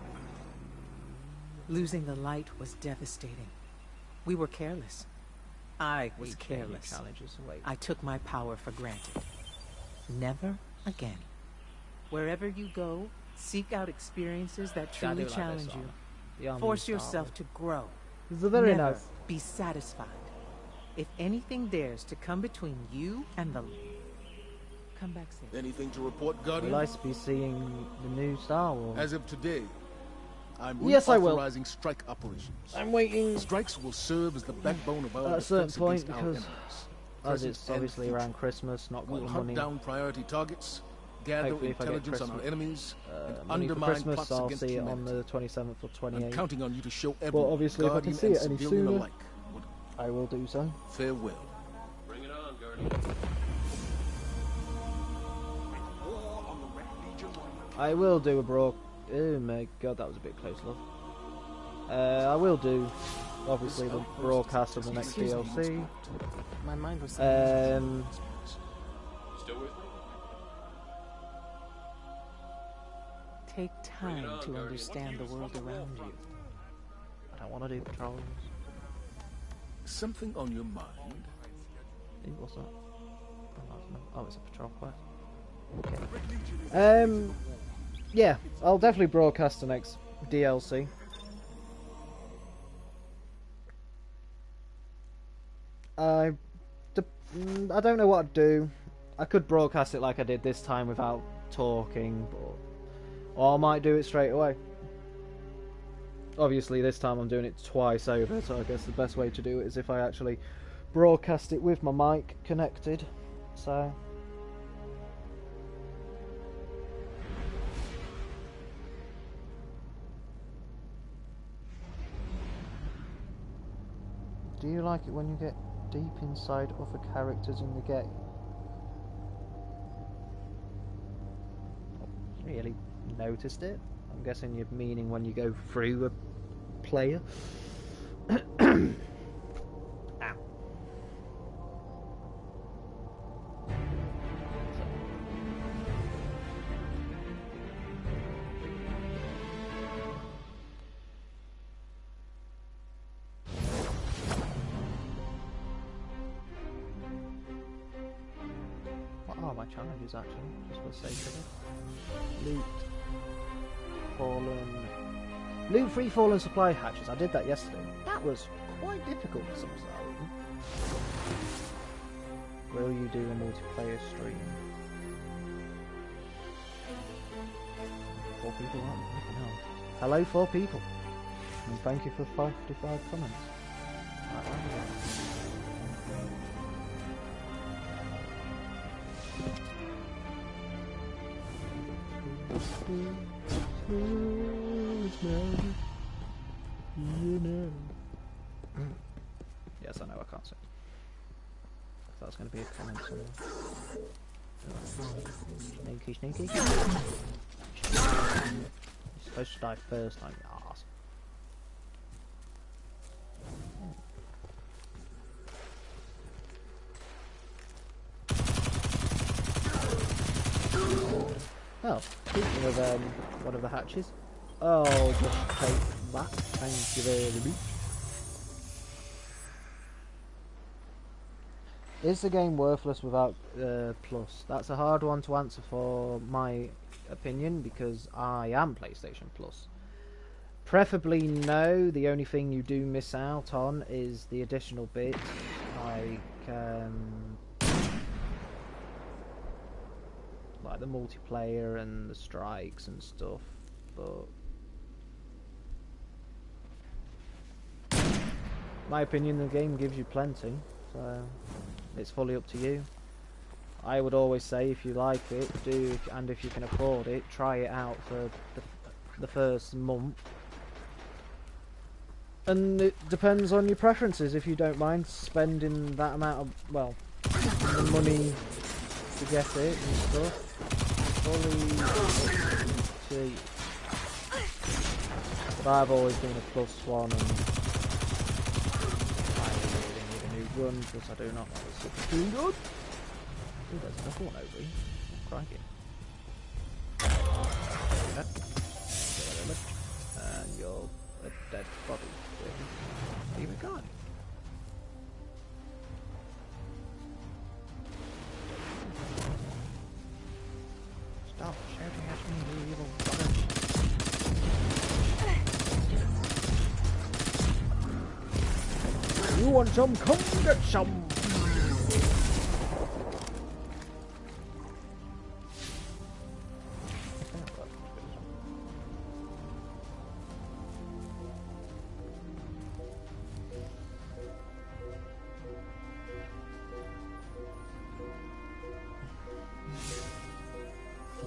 Losing the light was devastating. We were careless. I was careless. I took my power for granted. Never again. Wherever you go, seek out experiences that truly challenge you. Force yourself to grow. It's very Never nice. be satisfied. If anything dares to come between you and the... Come back safe. Anything to report, Guardian? Will I be seeing the new Star Wars? As of today, I'm Yes, I will. reauthorizing strike operations. I'm waiting. Strikes will serve as the backbone of our At a certain defense point, against our because enemies, as present it's and obviously future. around Christmas, not got We'll the hunt money. down priority targets, gather Hopefully if I get intelligence on our Christmas- enemies, and money for undermine Christmas, plots I'll against see it on humanity. the 27th or 28th. I'm counting on you to show But everyone, obviously, if I Guardian can see and it any civilian sooner, alike, I will do so. farewell. Bring it on, Guardian. I will do a broad. Oh my god, that was a bit close, love. I will do, obviously, the broadcast of the next DLC. My mind was... Still with me? Take time to understand the world around you. I don't want to do patrols. Something on your mind? Hey, what's that? Oh, it's a patrol quest. Okay. Yeah, I'll definitely broadcast the next DLC. I don't know what I'd do. I could broadcast it like I did this time without talking, or I might do it straight away. Obviously, this time I'm doing it twice over, so I guess the best way to do it is if I actually broadcast it with my mic connected. So. Do you like it when you get deep inside other characters in the game? Really noticed it? I'm guessing you're meaning when you go through a player. Ow. What are my challenges actually, just for the sake of it? Loot. Fallen. Loot 3 fallen supply hatches. I did that yesterday. That was quite difficult for some reason. Will you do a multiplayer stream? 4 people aren't there? No. Hello, 4 people. And thank you for 55 comments. Yes, I know, I can't say. That's going to be a comment somewhere. Sneaky, sneaky. You're supposed to die first, I'm your arse. Oh, speaking of one of the hatches, I'll just take that. Thank you very much. Is the game worthless without Plus? That's a hard one to answer for my opinion because I am PlayStation Plus. Preferably no. The only thing you do miss out on is the additional bits like the multiplayer and the strikes and stuff, but my opinion, the game gives you plenty, so it's fully up to you. I would always say, if you like it, and if you can afford it, try it out for the first month. And it depends on your preferences. If you don't mind spending that amount of, well, the money to get it and stuff, fully to you. But I've always been a +1, and I really need a new gun because I do not like the submachine gun. Ooh, there's another one over here. Crikey. And you're a dead body. Leave it gone. Stop shouting at me, you evil bugger. You want some? Come get some!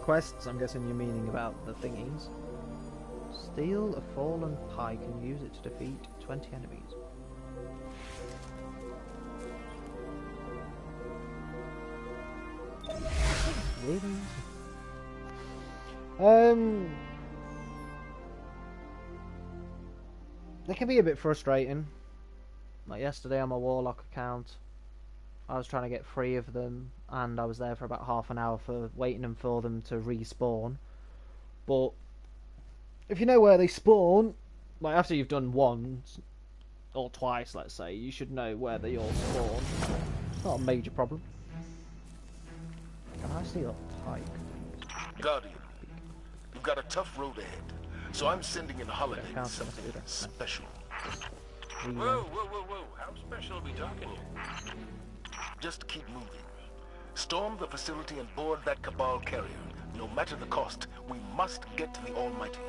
Quests, I'm guessing you're meaning about the thingies. Steal a fallen pike and use it to defeat 20 enemies. They can be a bit frustrating. Like yesterday on my Warlock account, I was trying to get 3 of them, and I was there for about half an hour for waiting for them to respawn. But if you know where they spawn, like after you've done once or twice, let's say, you should know where they all spawn. It's not a major problem. Can I steal a pike? Guardian, you've got a tough road ahead, so I'm sending in Holiday something special. Whoa, whoa, whoa, whoa! How special are we talking here? Just keep moving. Storm the facility and board that Cabal carrier. No matter the cost, we must get to the Almighty.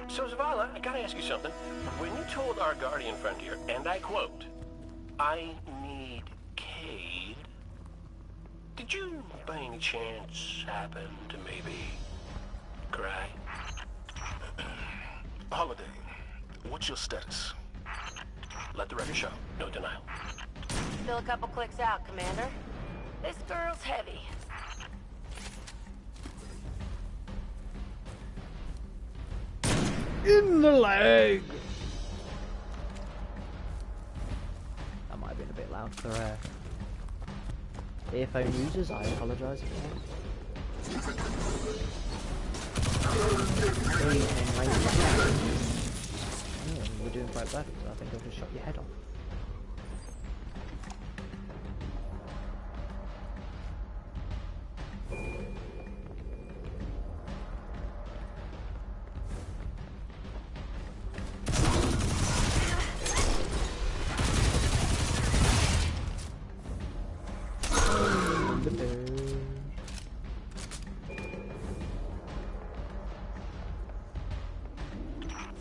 So, Zavala, I gotta ask you something. When you told our Guardian friend here, and I quote, "I need Cayde," did you, by any chance, happen to maybe cry? Holiday, what's your status? Let the record show. No denial. Still a couple clicks out, Commander. This girl's heavy. In the leg! That might have been a bit loud for earphone users. I apologise if it was. Oh, we're doing quite bad, so I think I've just shot your head off.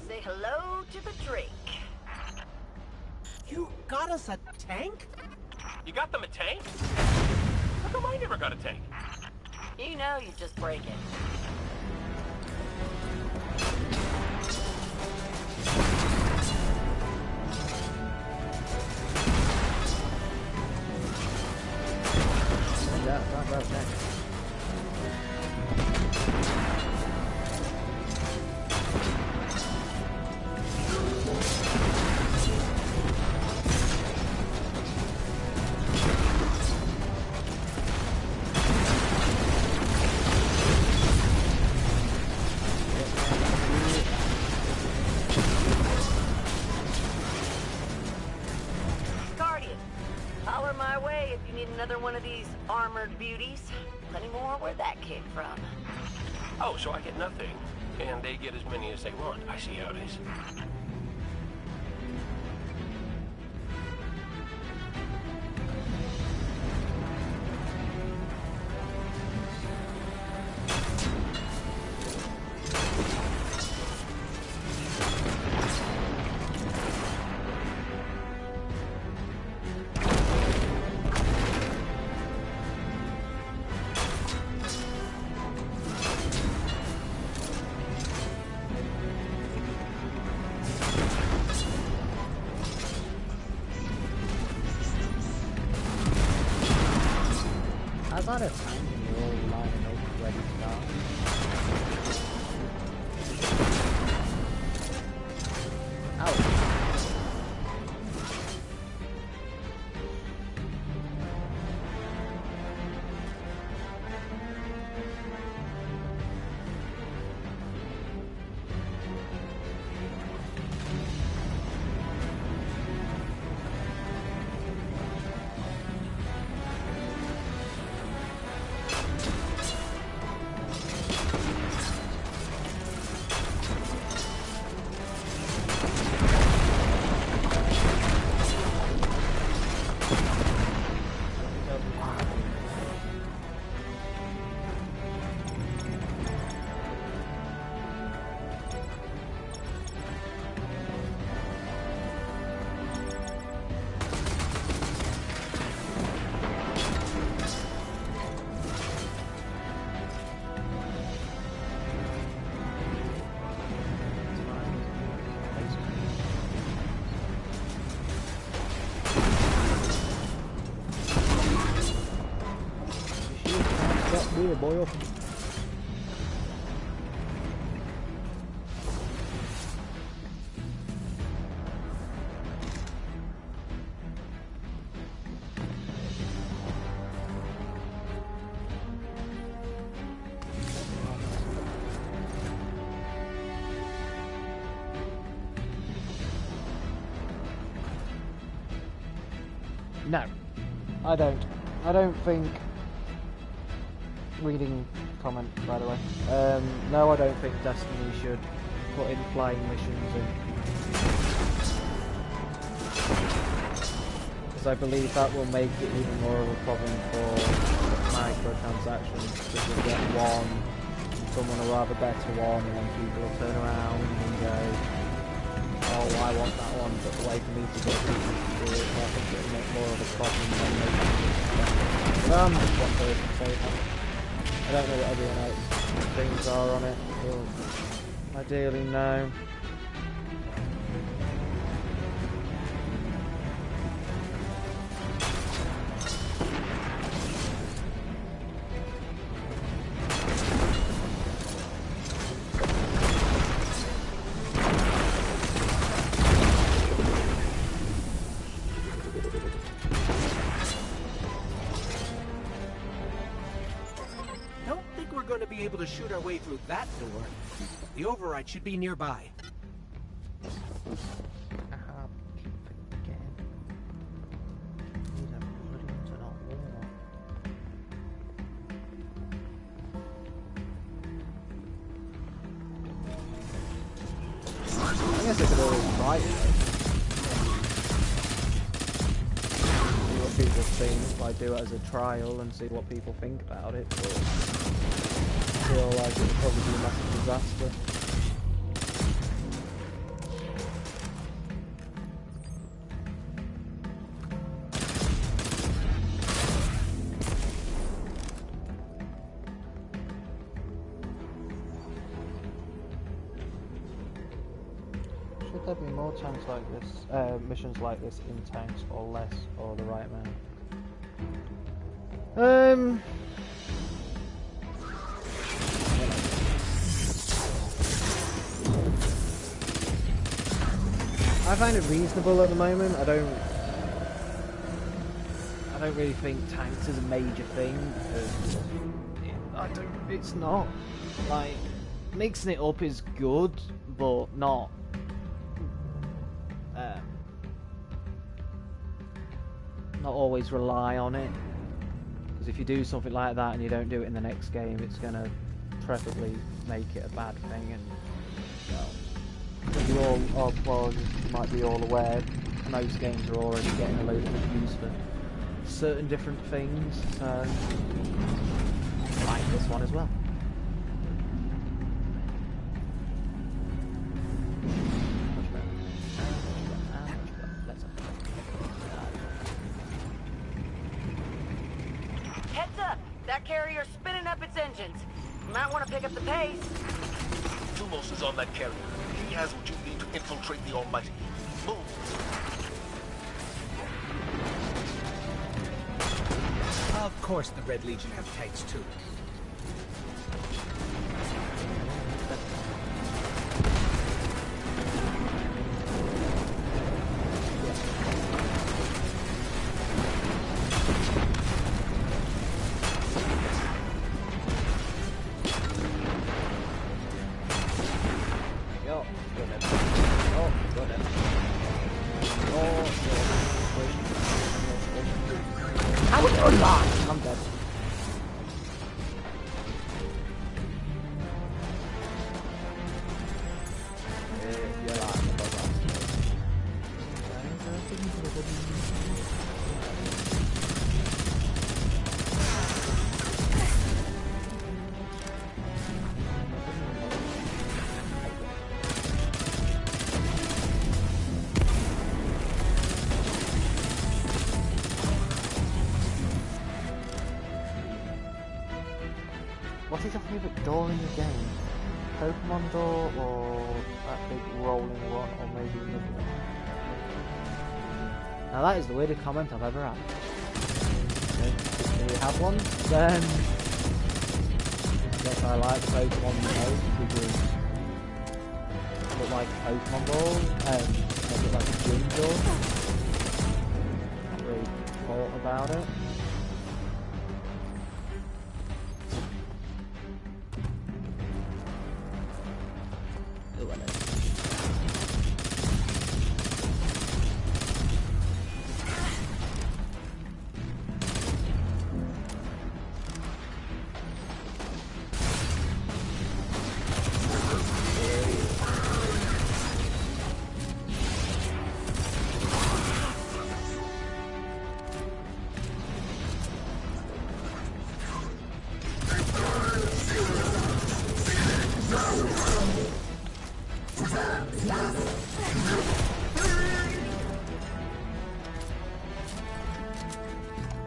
Say hello to the Drake. You got us a tank? You got them a tank? How come I never got a tank? You know you just break it. Guardian, holler my way if you need another one of these armored beauties. Plenty more where that came from. Oh, so I get nothing. And they get as many as they want. I see how it is. How's that a tank and you're all lining up ready to go? Ouch. Here, boy. No, I don't. I don't think. Reading comment, by the way. No, I don't think Destiny should put in flying missions in. Because I believe that will make it even more of a problem for microtransactions. Because you'll get one, someone will have a better one, and then people will turn around and go, oh, I want that one, but the way for me to get people to do it, I think it'll make more of a problem than making it. Well, I'm just one person saying that. I don't know what everyone else's things are on it, but ideally no. To shoot our way through that door. The override should be nearby. I guess I could always try it. See what people think. Like, do it as a trial and see what people think about it. But I feel like it would probably be a massive disaster. Should there be more tanks like this, missions like this in tanks, or less, or the right amount? I find it reasonable at the moment. I don't really think tanks is a major thing. It's not. Like, mixing it up is good, but not. Not always rely on it. Because if you do something like that and you don't do it in the next game, it's gonna preferably make it a bad thing. And well, you all, well, you might be all aware, most games are already getting a load of reviews for certain different things, so like this one as well. Heads up! That carrier's spinning up its engines. You might want to pick up the pace. Thumos is on that carrier. He has what you need to infiltrate the Almighty. Move! Of course the Red Legion have tanks too. I'm dead. What is your favourite door in the game? Pokemon door or that big rolling one, or maybe another one? Now that is the weirdest comment I've ever had. Okay, if you have one, then I guess I like the Pokemon the most because it look like a Pokemon ball and it look like a gym door. Not really thought about it.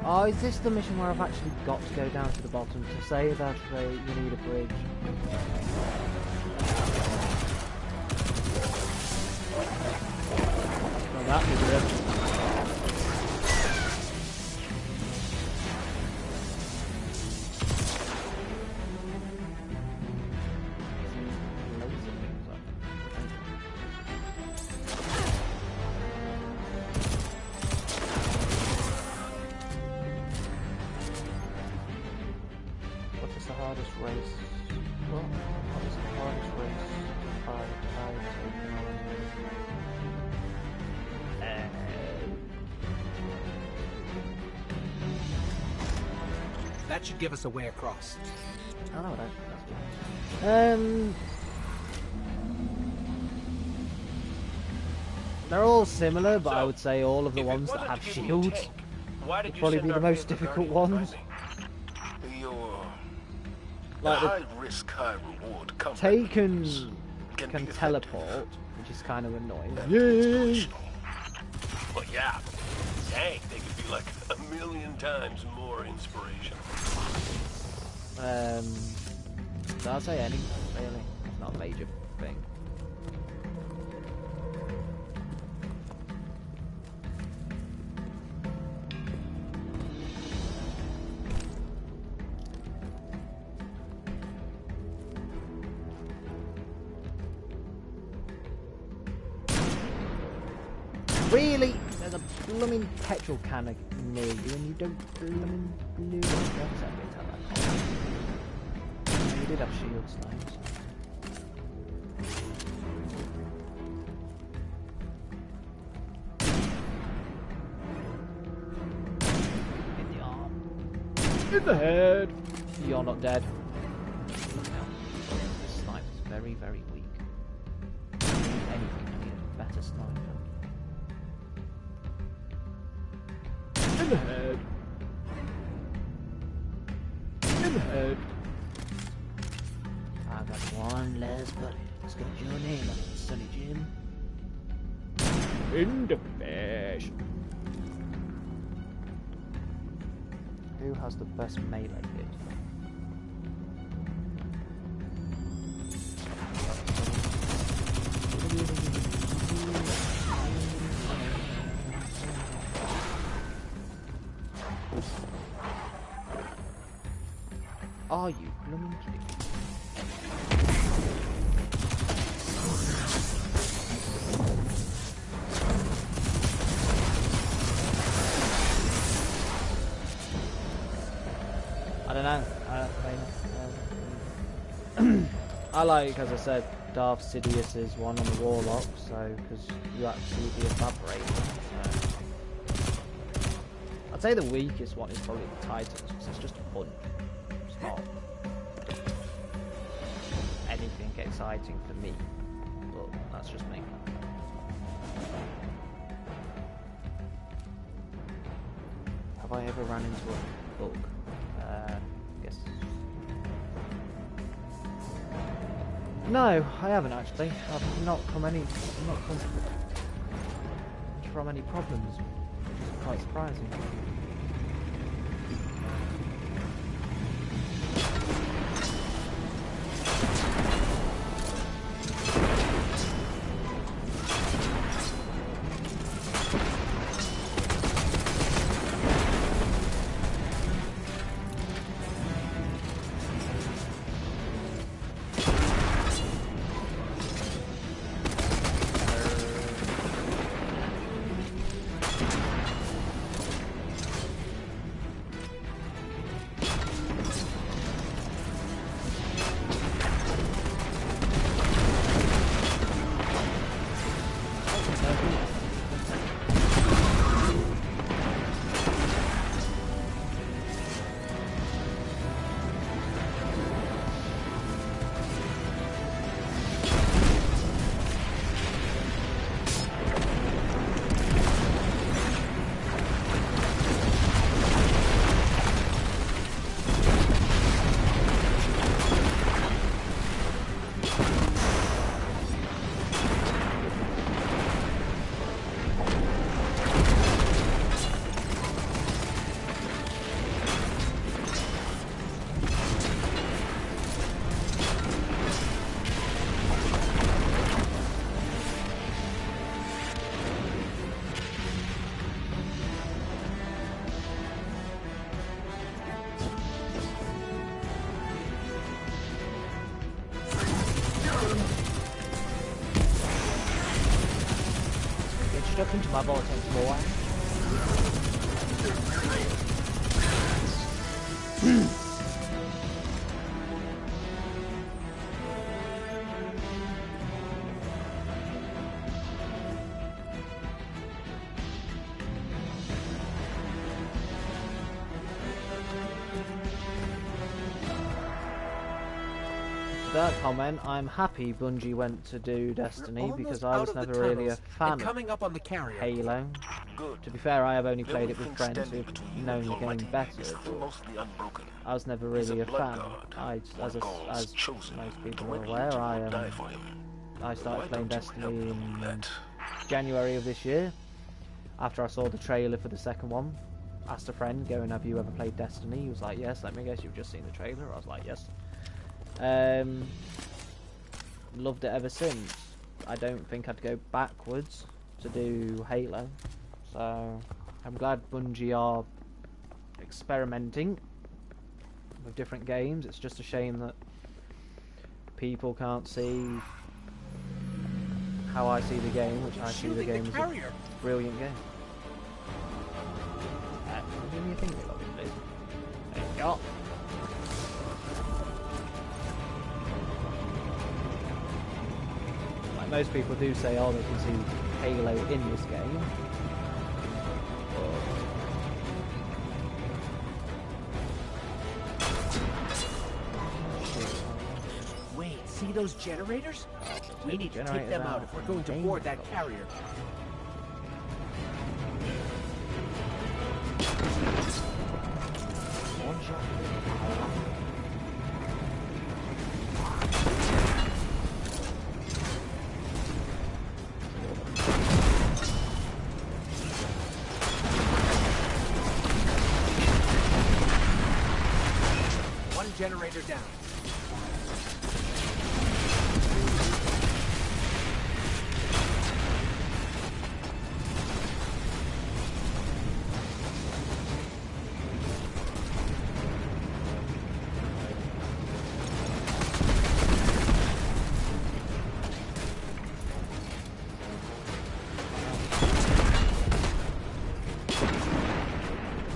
Oh, is this the mission where I've actually got to go down to the bottom to say that you need a bridge? Well, that was it. That should give us a way across. Oh, no, that's good. They're all similar, but I would say all of the ones that have shields would probably be the most difficult ones. Like high-risk, high-reward Taken can teleport, which is kind of annoying. Yay! Well, yeah. Dang, they could be like 1,000,000 times more inspirational. So I'll say any, really. It's not a major thing. Really? There's a blooming petrol can near you and you don't blooming blue. You did have shields though. In the arm. In the head. You're not dead. very, very weak. Anything, I need a better sniper. In the head. In the head. I got one less bullet. Let's get your name on it, Sonny Jim. In the fish. Who has the best melee hit? Are you blooming kidding me? I don't know. I like, as I said, Darth Sidious's one on the Warlock, so because you absolutely evaporate them. So. I'd say the weakest one is probably the Titans, because it's just a punch. It's not anything exciting for me, but that's just me. Have I ever run into a bug? Yes. No, I haven't actually. I've not come from any problems, which is quite surprising. Stuck into my vortex, boy. That comment, I'm happy Bungie went to do Destiny because I was never really a fan of Halo. To be fair, I have only played it with friends who've known the game better. I was never really a fan. As most people are aware, I started playing Destiny in January of this year. After I saw the trailer for the second one, asked a friend, going, "Have you ever played Destiny?" He was like, "Yes." Let me guess, you've just seen the trailer? I was like, "Yes." Loved it ever since. I don't think I'd go backwards to do Halo, so I'm glad Bungie are experimenting with different games. It's just a shame that people can't see how I see the game, which I see the game as a brilliant game. What do you think of it, please? There you go. Most people do say, oh, they can see Halo in this game. Wait, see those generators? We need to take Generators them out. out if we're going to board that carrier. One shot. One generator down.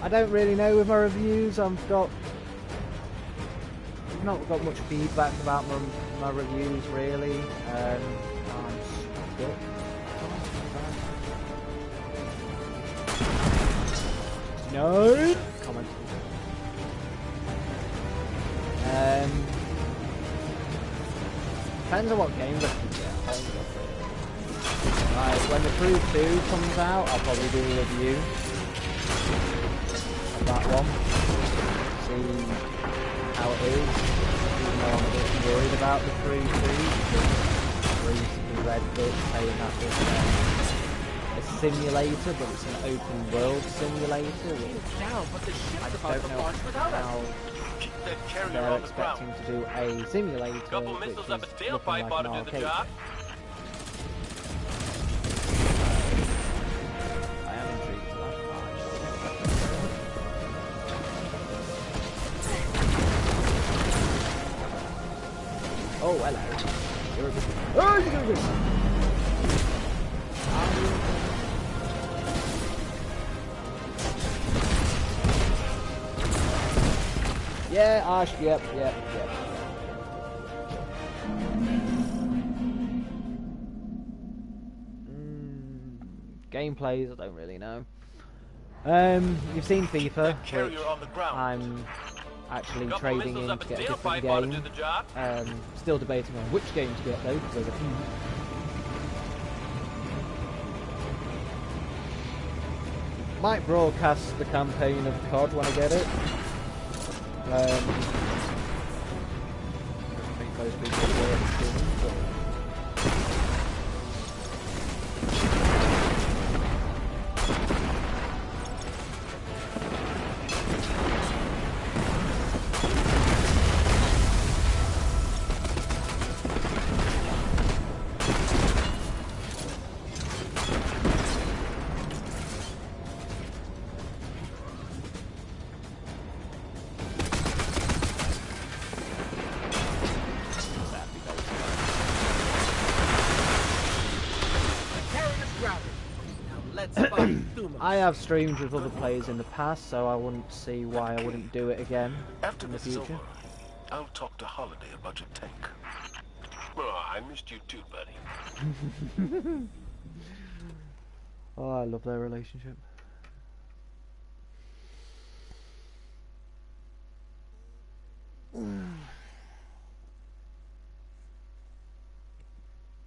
I don't really know with my reviews. I've not got much feedback about my reviews really. I'm stuck. No comment. Depends on what games I can get. Right, when the Crew 2 comes out, I'll probably do a review of that one. See how it is. Even though I'm a bit worried about the Crew 2, because I recently read bits saying that it's a simulator, but it's an open world simulator, which I don't know how they're expecting to do a simulator which is looking like an arcade. I am intrigued to that part. Oh, hello. You're a good... Oh, you're good. Yeah, Ash, yep. Gameplays, I don't really know. You've seen FIFA, which I'm actually trading in to get a different game. Still debating on which game to get though, because there's a few. Might broadcast the campaign of COD when I get it. I think most people will have seen it, but... I have streamed with other players in the past, so I wouldn't see why I wouldn't do it again in the future. Over, I'll talk to Holiday about your tank. Oh, I missed you too, buddy. Oh, I love their relationship.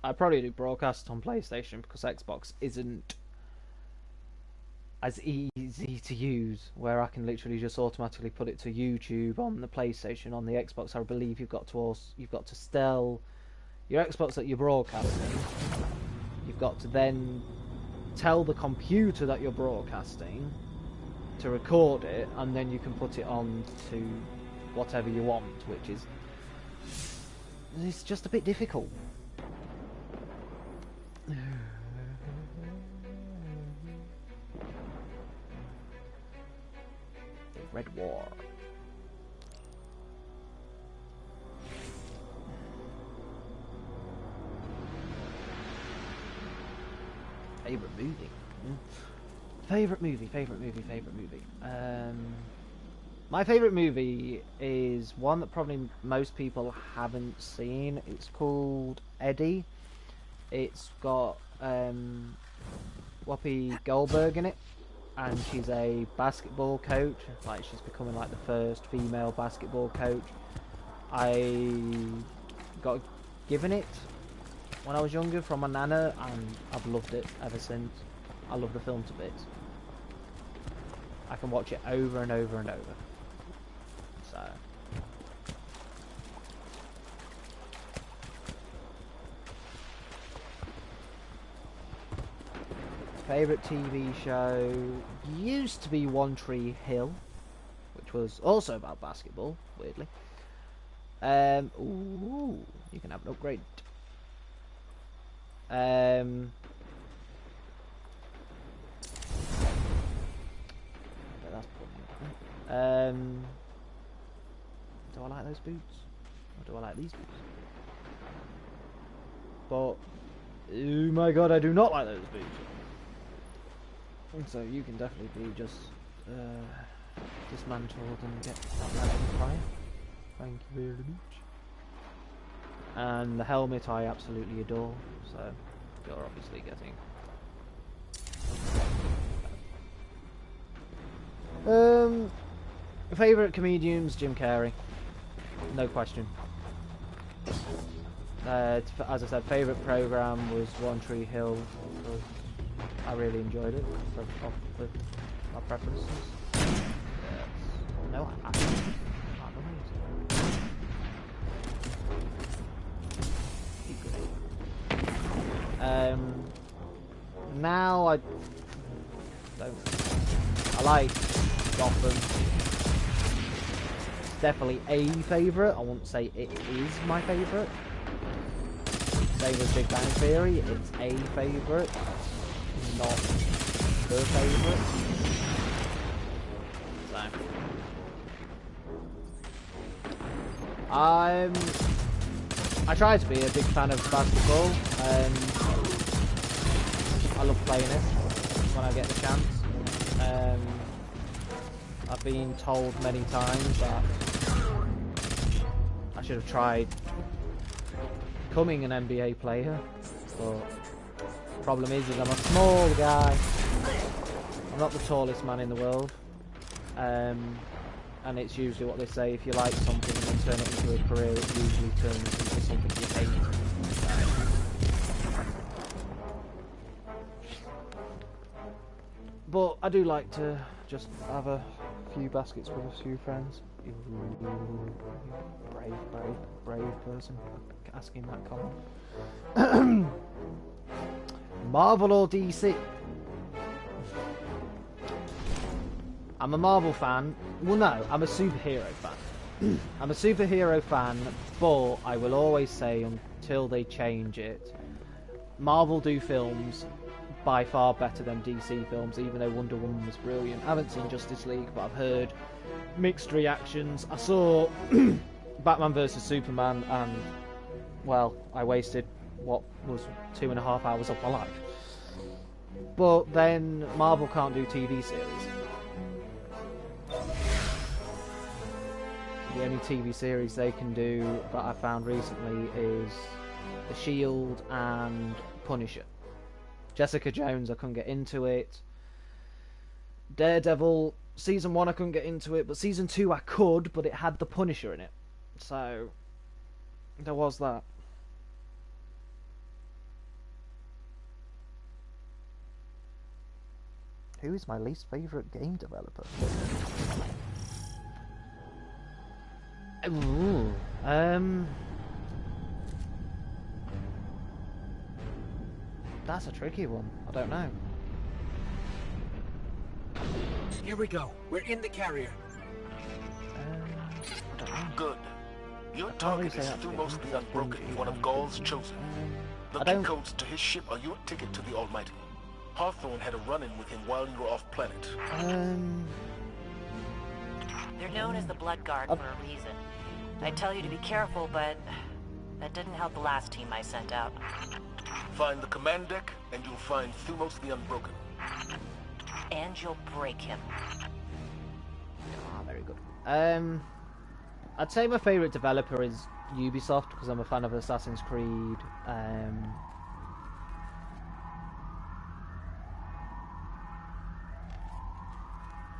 I probably do broadcast on PlayStation because Xbox isn't as easy to use, where I can literally just automatically put it to YouTube on the PlayStation. On the Xbox, I believe you've got to sell your Xbox that you're broadcasting. You've got to then tell the computer that you're broadcasting to record it, and then you can put it on to whatever you want, which is it's just a bit difficult. Red War. Favorite movie? Favorite movie. My favorite movie is one that probably most people haven't seen. It's called Eddie. It's got Whoopi Goldberg in it. And she's a basketball coach, like she's becoming like the first female basketball coach. I got given it when I was younger from my nana, and I've loved it ever since. I love the film to bits. I can watch it over and over and over. So. Favourite TV show used to be One Tree Hill, which was also about basketball, weirdly. Ooh, you can have an upgrade. That's probably do I like those boots? Or do I like these boots? But, oh my god, I do not like those boots. So you can definitely just dismantled and get that level fire. Thank you very much. And the helmet I absolutely adore, so you're obviously getting. Favourite comedians, Jim Carrey. No question. As I said, favourite programme was One Tree Hill, because I really enjoyed it, off with my preferences. No, I can't now I like Gotham. It's definitely a favourite. I won't say it is my favourite. Same with Big Bang Theory, it's a favourite, not the favourite. So I try to be a big fan of basketball. I love playing it when I get the chance. I've been told many times that I should have tried becoming an NBA player, but the problem is I'm a small guy. I'm not the tallest man in the world. And it's usually what they say, if you like something and then turn it into a career, it usually turns into something you hate. But I do like to just have a few baskets with a few friends. Brave person asking that comment. Marvel or DC? I'm a Marvel fan. Well, no, I'm a superhero fan. I'm a superhero fan, but I will always say, until they change it, Marvel do films by far better than DC films, even though Wonder Woman was brilliant. I haven't seen Justice League, but I've heard mixed reactions. I saw Batman vs Superman, and, well, I wasted what was 2.5 hours of my life. But then Marvel can't do TV series. The only TV series they can do that I found recently is The Shield and Punisher. Jessica Jones, I couldn't get into it. Daredevil, Season 1 I couldn't get into it, but Season 2 I could, but it had the Punisher in it. So, there was that. Who is my least favourite game developer? Ooh, that's a tricky one. I don't know. Here we go. We're in the carrier. Good. Your target is Thumos the Unbroken, one of Gaul's chosen. The key codes to his ship are your ticket to the Almighty. Hawthorne had a run-in with him while you were off-planet. They're known as the Blood Guard for a reason. I tell you to be careful, but that didn't help the last team I sent out. Find the command deck, and you'll find Thumos the Unbroken. And you'll break him. Ah, very good. I'd say my favourite developer is Ubisoft, because I'm a fan of Assassin's Creed.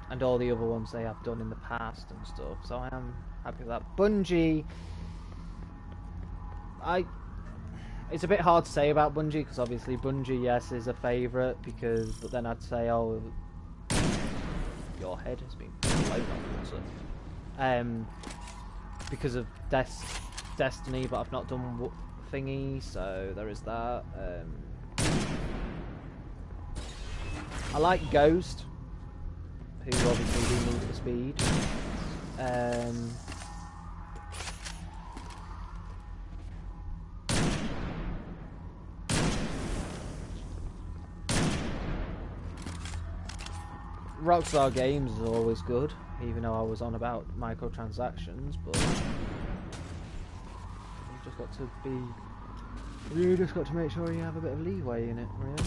And all the other ones they have done in the past and stuff, so I am happy with that. Bungie, I It's a bit hard to say about Bungie, because obviously Bungie, yes, is a favourite, but then I'd say, oh, your head has been blown up, because of Destiny, but I've not done Thingy, so there is that. I like Ghost, who obviously do Need for Speed. Rockstar Games is always good, even though I was on about microtransactions, but you just got to make sure you have a bit of leeway in it, really.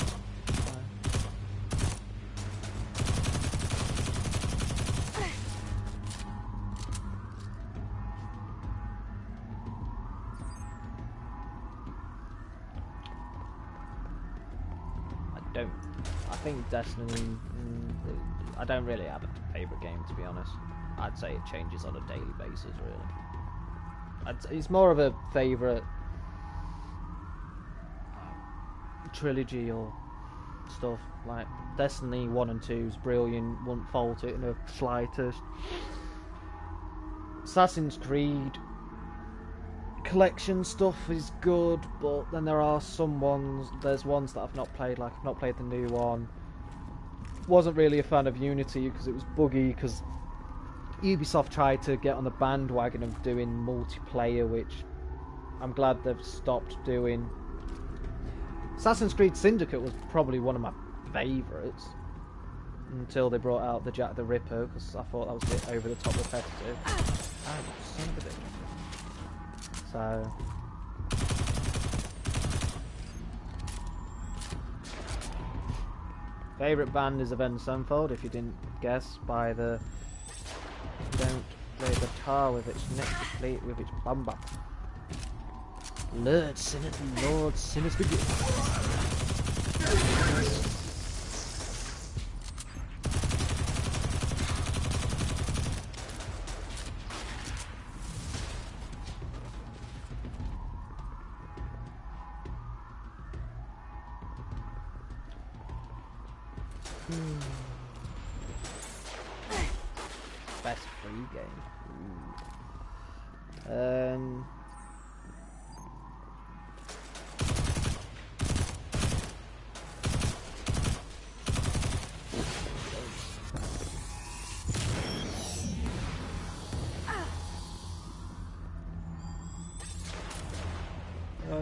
I think Destiny, I don't really have a favourite game, to be honest. I'd say it changes on a daily basis, really. It's more of a favourite trilogy or stuff. Like Destiny 1 and 2 is brilliant, wouldn't fault it in the slightest. Assassin's Creed collection stuff is good, but then there are there's ones that I've not played, like I've not played the new one. Wasn't really a fan of Unity because it was buggy, because Ubisoft tried to get on the bandwagon of doing multiplayer, which I'm glad they've stopped doing. Assassin's Creed Syndicate was probably one of my favourites until they brought out the Jack the Ripper, because I thought that was a bit over the top repetitive. Oh, son of a bitch. So favourite band is Avenged Sevenfold, if you didn't guess by the don't play the guitar with its neck, play it with its bum bum. Lord Sinister Gift. Best free game. I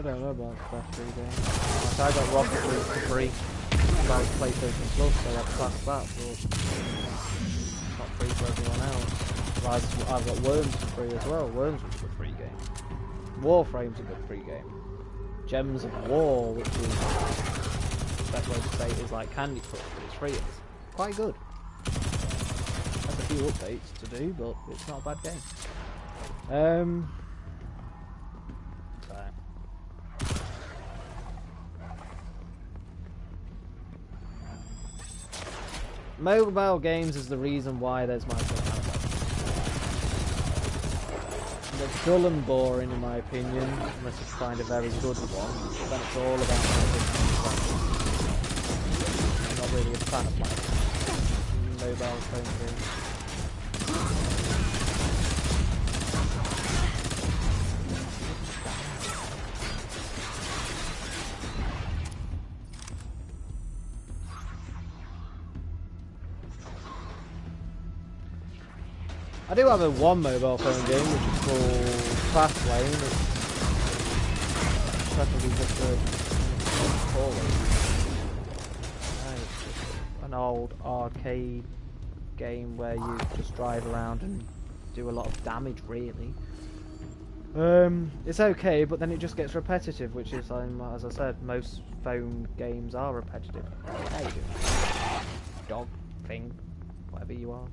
don't know about best free game. Like, I got Rocket League for free. About PlayStation Plus, so I'd class that, but not free for everyone else. I've got Worms for free as well. Worms was a good free game. Warframe's a good free game. Gems of War, which is the best way to say it, is like Candy Crush, but it's free. It's quite good. Has a few updates to do, but it's not a bad game. Mobile games is the reason why there's microtransactions. They're dull and boring in my opinion, unless you find a very good one. Then it's all about microtransactions. I'm not really a fan of mobile phone games. I do have one mobile phone game which is called Fastlane. It's preferably just it's just an old arcade game where you just drive around and do a lot of damage, really. It's okay, but then it just gets repetitive, which is, as I said, most phone games are repetitive. How you doing? Dog thing, whatever you are.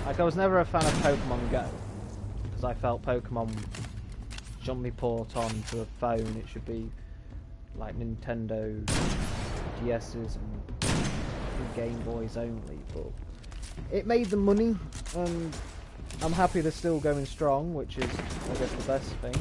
Like, I was never a fan of Pokemon Go, because I felt Pokemon shouldn't be port onto a phone. It should be like Nintendo DS's and Game Boys only, but it made them money, and I'm happy they're still going strong, which is, I guess, the best thing.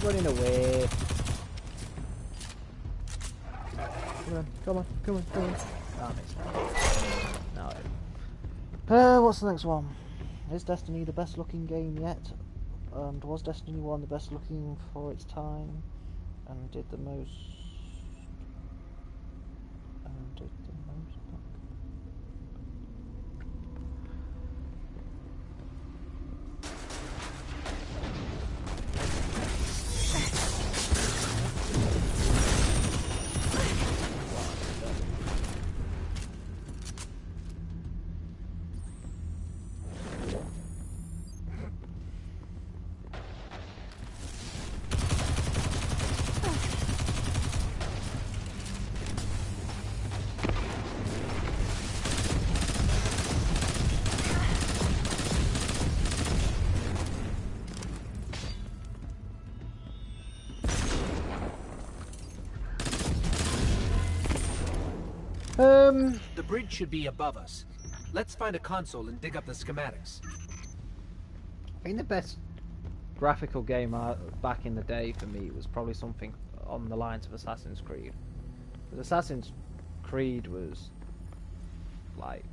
Running away. Come on. Oh, no. What's the next one? Is Destiny the best looking game yet? And was Destiny 1 the best looking for its time? And did the most... The bridge should be above us. Let's find a console and dig up the schematics. I think the best graphical game back in the day for me was probably something on the lines of Assassin's Creed. Because Assassin's Creed was like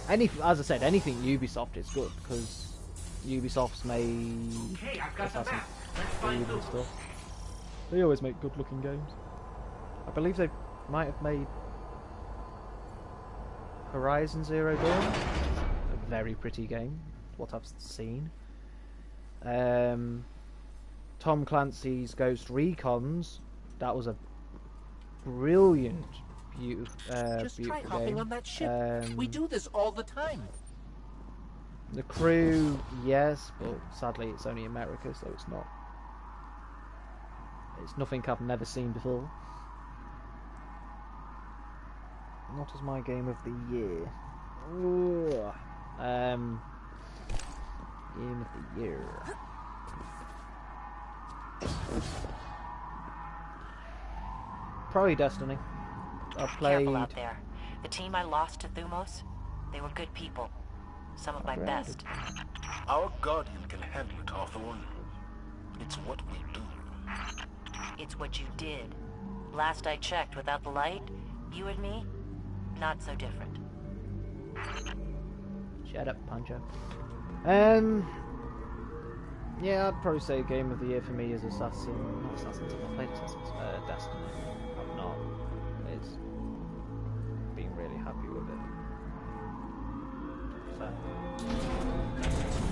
as I said, anything Ubisoft is good because Ubisoft's made Assassin's Creed and stuff. They always make good-looking games. I believe they might have made Horizon Zero Dawn, a very pretty game, what I've seen. Tom Clancy's Ghost Recon's, that was a brilliant, beautiful Just try beautiful hopping game. on that ship. We do this all the time. The Crew, yes, but sadly it's only America, so it's not. It's nothing I've never seen before. What is my game of the year? Ooh. Game of the year. Probably Destiny. I played. Careful out there. The team I lost to Thumos, they were good people. Some of my best. Our Guardian can handle it, Hawthorne. It's what we do. It's what you did. Last I checked, without the light, you and me, not so different. Shut up, Pancho. Yeah, I'd probably say game of the year for me is not Assassin's. I've played Assassin's. Destiny. I've not. It's been really happy with it. So,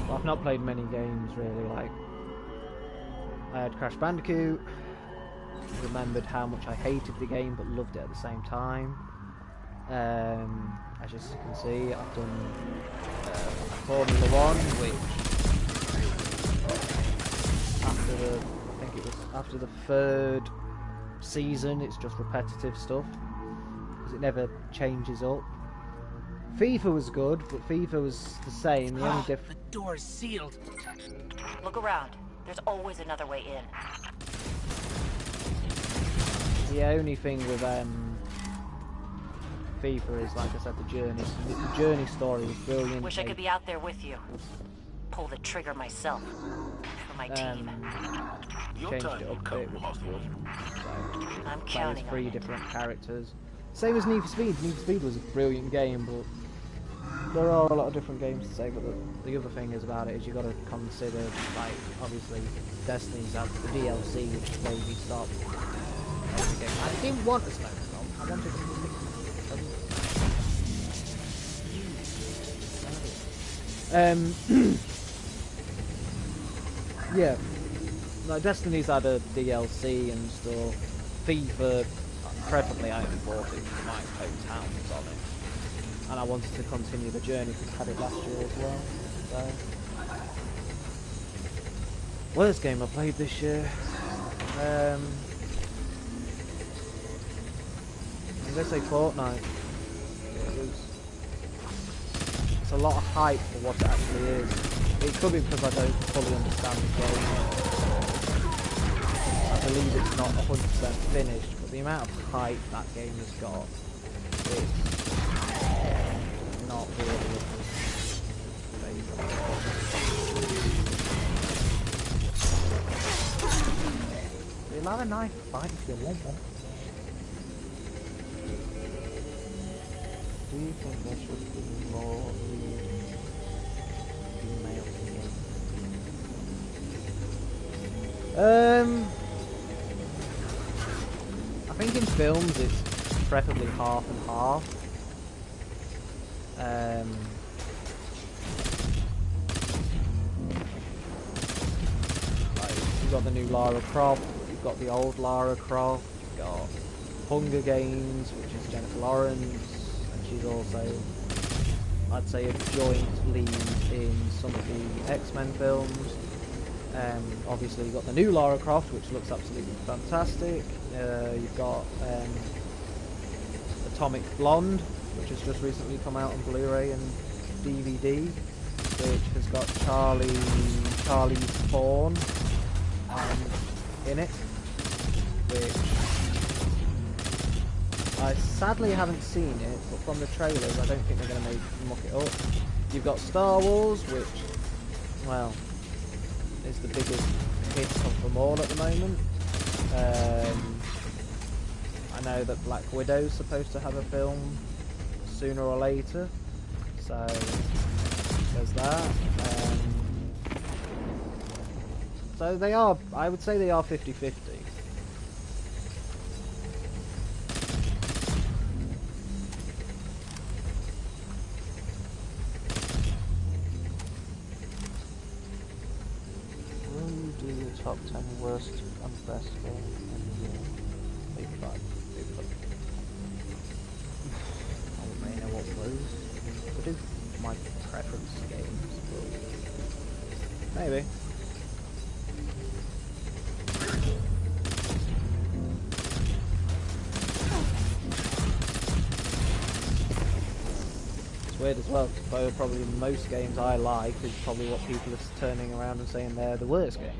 well, I've not played many games really. Like, I had Crash Bandicoot. Remembered how much I hated the game, but loved it at the same time. As you can see, I've done Formula 1, which after the third season, it's just repetitive stuff because it never changes up. FIFA was good, but FIFA was the same. The only The door's sealed. Look around. There's always another way in. The only thing with FIFA is, like I said, the journey. The journey story was brilliant. Wish I could be out there with you. Pull the trigger myself. For my team. Changed it up a bit, which was good. So, I'm playing counting as 3 on it. different characters. Same as Need for Speed. Need for Speed was a brilliant game, but there are a lot of different games to say. But the other thing is about it is you got to consider, like, obviously Destiny's has the DLC, which is where you start the game. I didn't want a slow song. I wanted to yeah, like Destiny's had a DLC and stuff. FIFA, preferably I only bought it because my hometown was on it. and I wanted to continue the journey because I had it last year as well. So, worst game I played this year. I'm gonna say Fortnite. It's a lot of hype for what it actually is. It could be because I don't fully understand the game. I believe it's not 100% finished, but the amount of hype that game has got, it's not really You'll have a knife fight if you want one. Do you think there should be more female in? I think in films it's preferably half and half. Like you've got the new Lara Croft, you've got the old Lara Croft, you've got Hunger Games, which is Jennifer Lawrence. She's also, I'd say, a joint lead in some of the X-Men films. Obviously you've got the new Lara Croft, which looks absolutely fantastic. You've got Atomic Blonde, which has just recently come out on Blu-ray and DVD, which has got Charlie Spawn in it, which I sadly haven't seen it, but from the trailers I don't think they're going to muck it up. You've got Star Wars, which, well, is the biggest hit of them all at the moment. I know that Black Widow's supposed to have a film sooner or later, so there's that. So they are, I would say they are 50-50. Top 10 worst and best game in the year. Maybe 5. I may know what those. What is my preference games? But maybe. It's weird as well, because probably most games I like is probably what people are turning around and saying they're the worst game.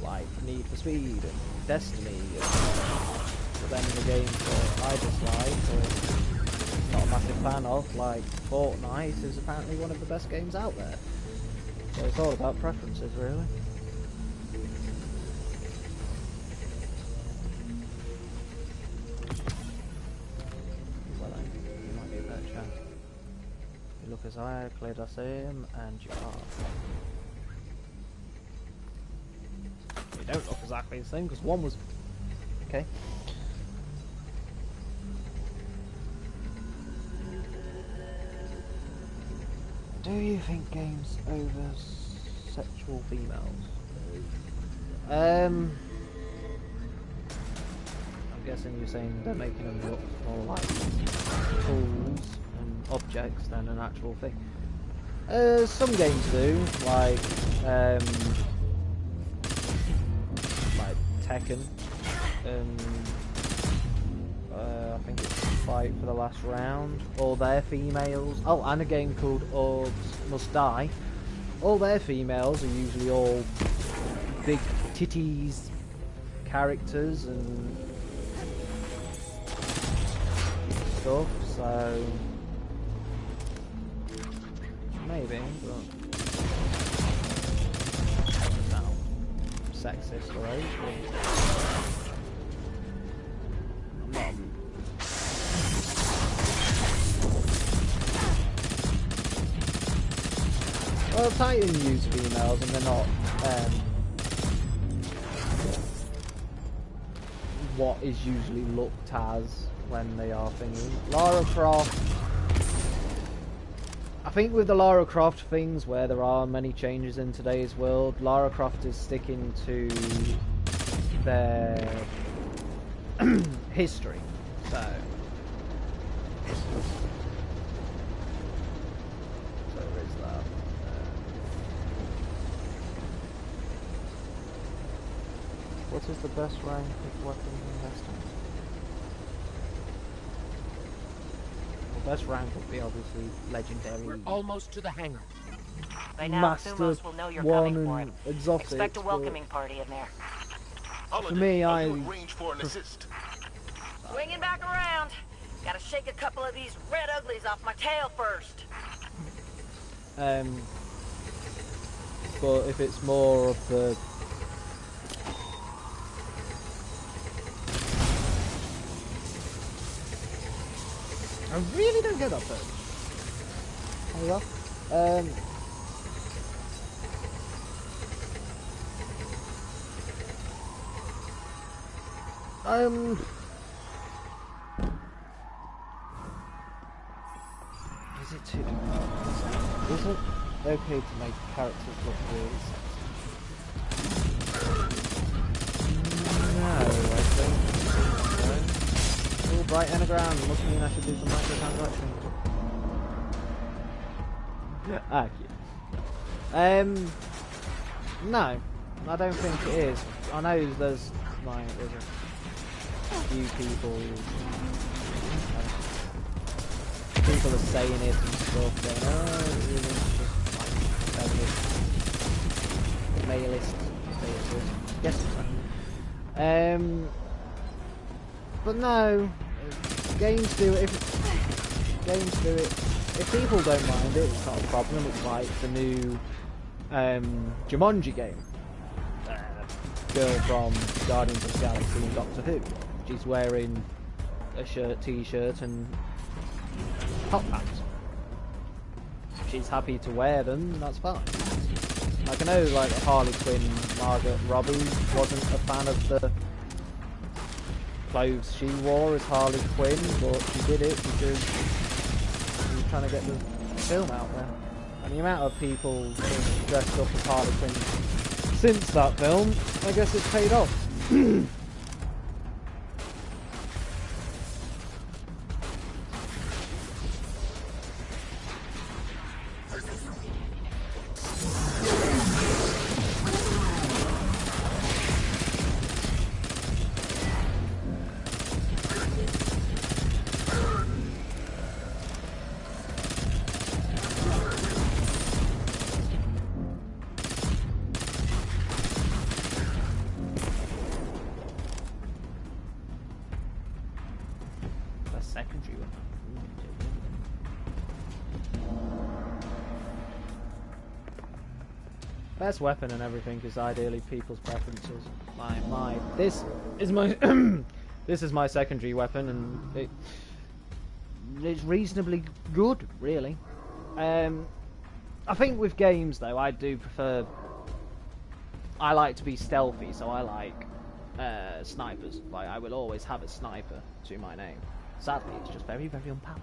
Like Need for Speed and Destiny, but then the games that I dislike or not a massive fan of, like Fortnite, is apparently one of the best games out there. So it's all about preferences, really. Well then, you might be a better chance. You look as I played the same, and you are. They don't look exactly the same because one was okay. Do you think games over sexual females? I'm guessing you're saying they're making them look more like tools and objects than an actual thing. Some games do, like Tekken, I think it's Fight for the Last Round. All their females. Oh, and a game called Orbs Must Die. All their females are usually all big titties characters and stuff. So maybe, but sexist, right? I'm not. Well, Titan use females and they're not what is usually looked as when they are thinking. Lara Croft, I think with the Lara Croft things where there are many changes in today's world, Lara Croft is sticking to their history. So So there is that. What is the best rank of weapon investing? The best rank would be obviously legendary. We're almost to the hangar. By now, Master Thumos will know you're 1 coming for and him. exotic. Expect a welcoming party in there. For me, I Swinging back around. Gotta shake a couple of these red uglies off my tail first. but if it's more of the I really don't get that first. There you go. Is it too? Is it okay to make characters look really sexy? No, I don't think so. All bright anagram. Must mean I should do some microtransactions. Ah, cute. No, I don't think it is. I know there's a few people. People are saying it and stuff, going, oh, it's just like feminist, mailist, yes it's but no, games do it. If people don't mind it, it's not a problem. It's like the new Jumanji game. Girl from Guardians of the Galaxy and Doctor Who. She's wearing a t-shirt and top hats. If she's happy to wear them, that's fine. Like I know, like Harley Quinn, Margot Robbie wasn't a fan of the clothes she wore as Harley Quinn, but she did it because she was trying to get the film out there. And the amount of people being dressed up as Harley Quinn since that film, I guess it's paid off. Best weapon and everything is ideally people's preferences. This is my this is my secondary weapon, and it's reasonably good, really. I think with games though, I do prefer. I like to be stealthy, so I like snipers. Like I will always have a sniper to my name. Sadly, it's just very, very unpowered.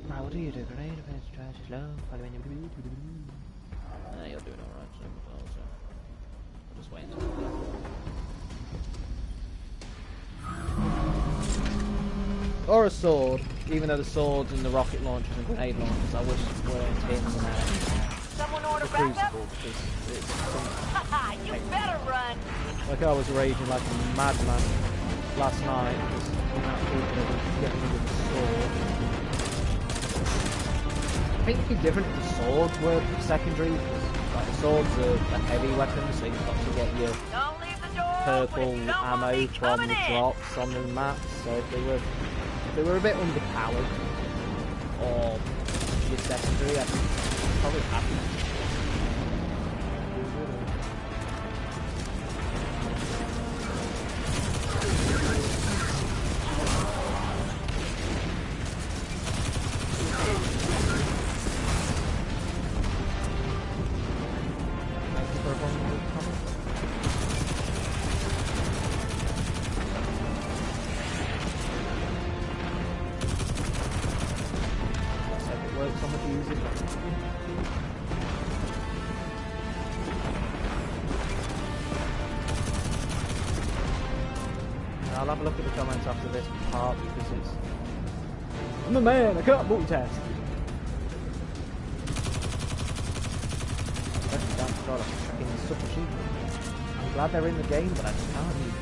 Right, what do you do? Grenade, defense, trash, slow, follow in your blue. You're doing alright so well, so I'll just wait until or a sword, even though the swords and the rocket launchers and grenade launchers I wish weren't in the Crucible, because it's You better run! like I was raging like a madman last night because the amount of people that were getting rid of the sword. I think it'd be different if the swords were secondary, because like, the swords are a heavy weapon, so you've got to get your purple ammo from the drops on the maps, so if they were a bit underpowered, or your secondary, I'd be probably happy. Works on the music. have a look at the comments after this part because it's... I'm a man, I can't multitask. I'm glad they're in the game, but I just can't use them.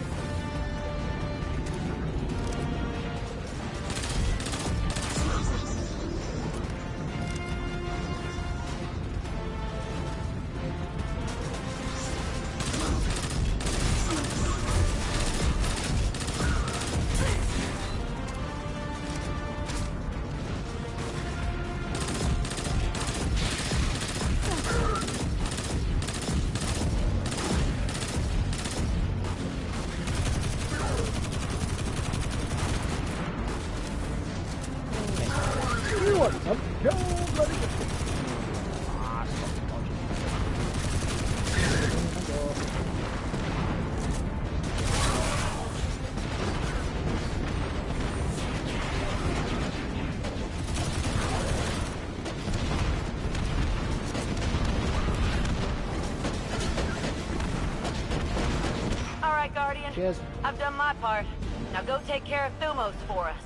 Cheers. I've done my part. Now go take care of Thumos for us.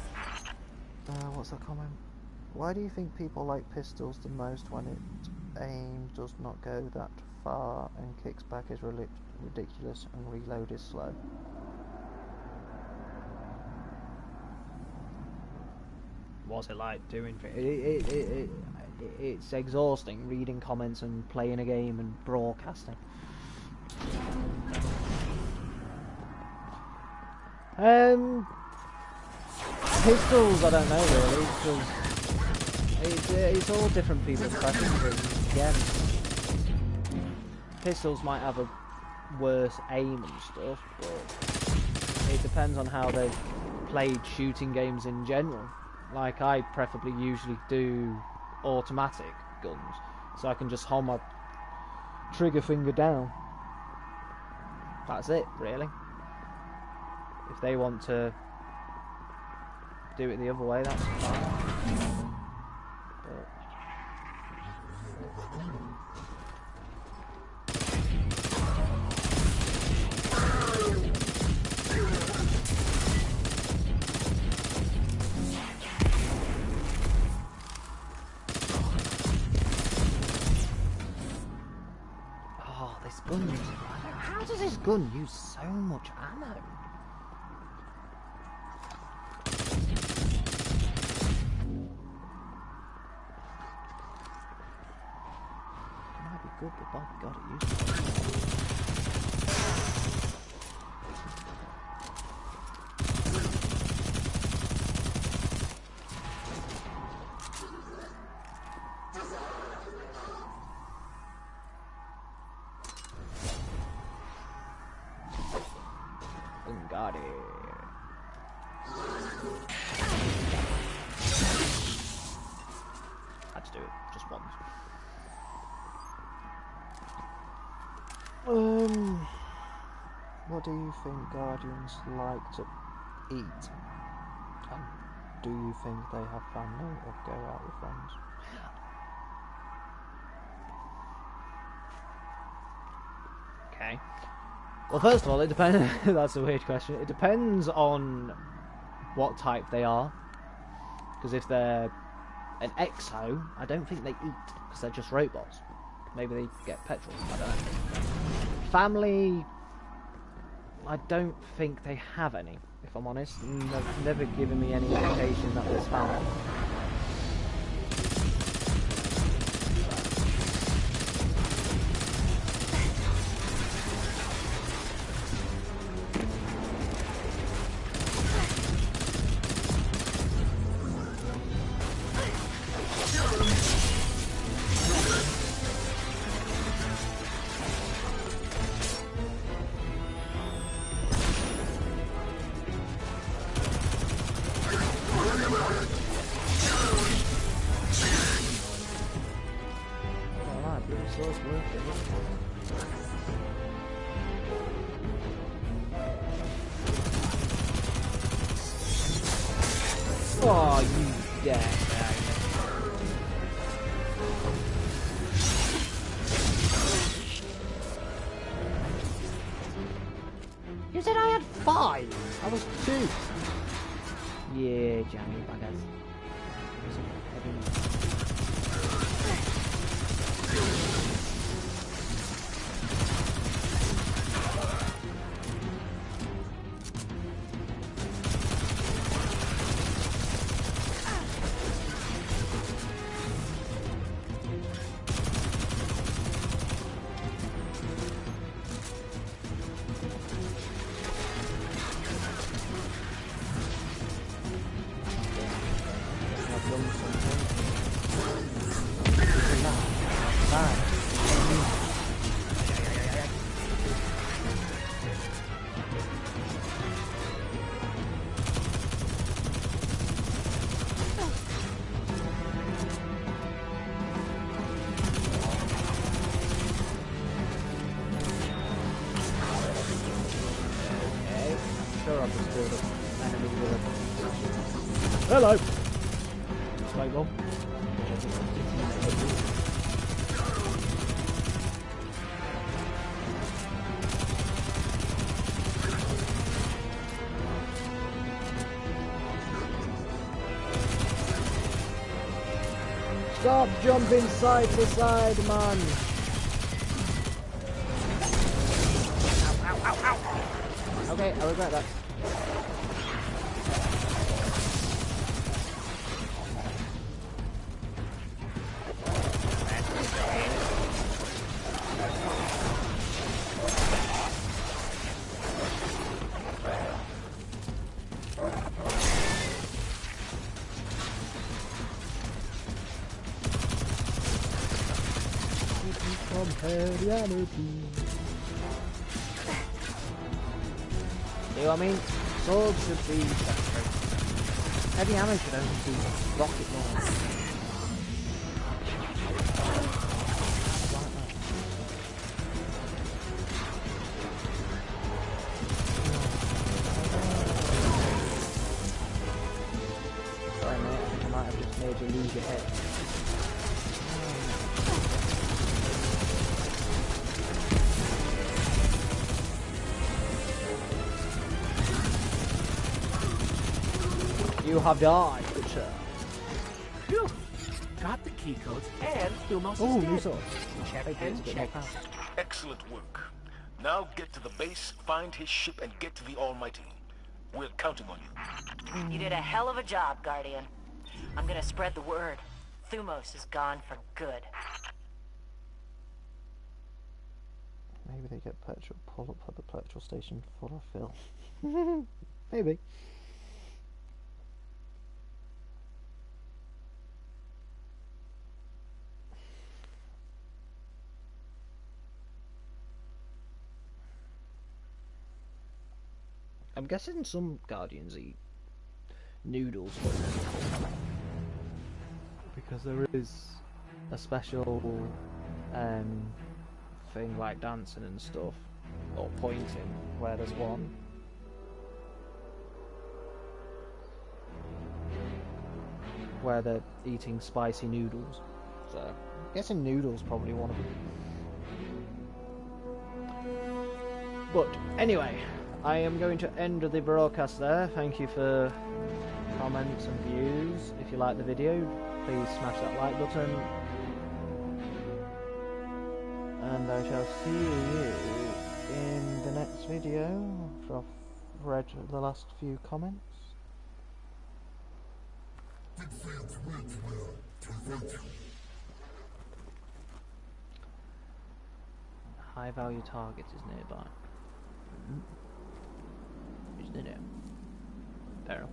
What's that comment? Why do you think people like pistols the most when its aim does not go that far and kicks back is ridiculous and reload is slow? What's it like doing it's exhausting reading comments and playing a game and broadcasting. Pistols, I don't know really, because it's all different people's preferences. Again, pistols might have a worse aim and stuff, but it depends on how they've played shooting games in general. Like, I preferably usually do automatic guns, so I can just hold my trigger finger down. That's it, really. If they want to do it the other way, that's fine. Oh, this gun uses... How does this gun use so much ammo? Good, but by God, it used to. Got it. Had to do it just once. What do you think Guardians like to eat? And do you think they have family or go out with friends? Okay. Well, first of all, it depends. That's a weird question. It depends on what type they are. Because if they're an exo, I don't think they eat because they're just robots. Maybe they get petrol. I don't know. Family, I don't think they have any, if I'm honest. They've never given me any indication that there's family. Oh, you dead bag. said I had 5. I was 2. Yeah, jammy buggers. Hello. Snowball. Stop jumping side to side, man. Ow, ow, ow, ow. Okay, I regret that. See what I mean? Swords should be separate. Heavy ammo should only be rocket launch. Sorry mate, I think I might have just made you lose your head. You have died, good sir. Phew. Got the key codes and Thumos Oh, is new dead. sword. Check and check. Excellent work. Now get to the base, find his ship, and get to the Almighty. We're counting on you. You did a hell of a job, Guardian. I'm gonna spread the word. Thumos is gone for good. Maybe they get petrol, pull up at the petrol station full of fill. Maybe. I'm guessing some Guardians eat noodles because there is a special thing like dancing and stuff, or pointing, where there's one. Where they're eating spicy noodles. So, I'm guessing noodles probably one of them. But anyway, I am going to end the broadcast there. Thank you for comments and views. If you like the video, please smash that like button. And I shall see you in the next video after I've read the last few comments. High value targets is nearby. Isn't it? Fair enough.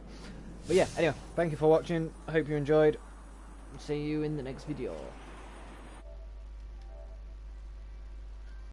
But yeah, anyway, thank you for watching. I hope you enjoyed. See you in the next video.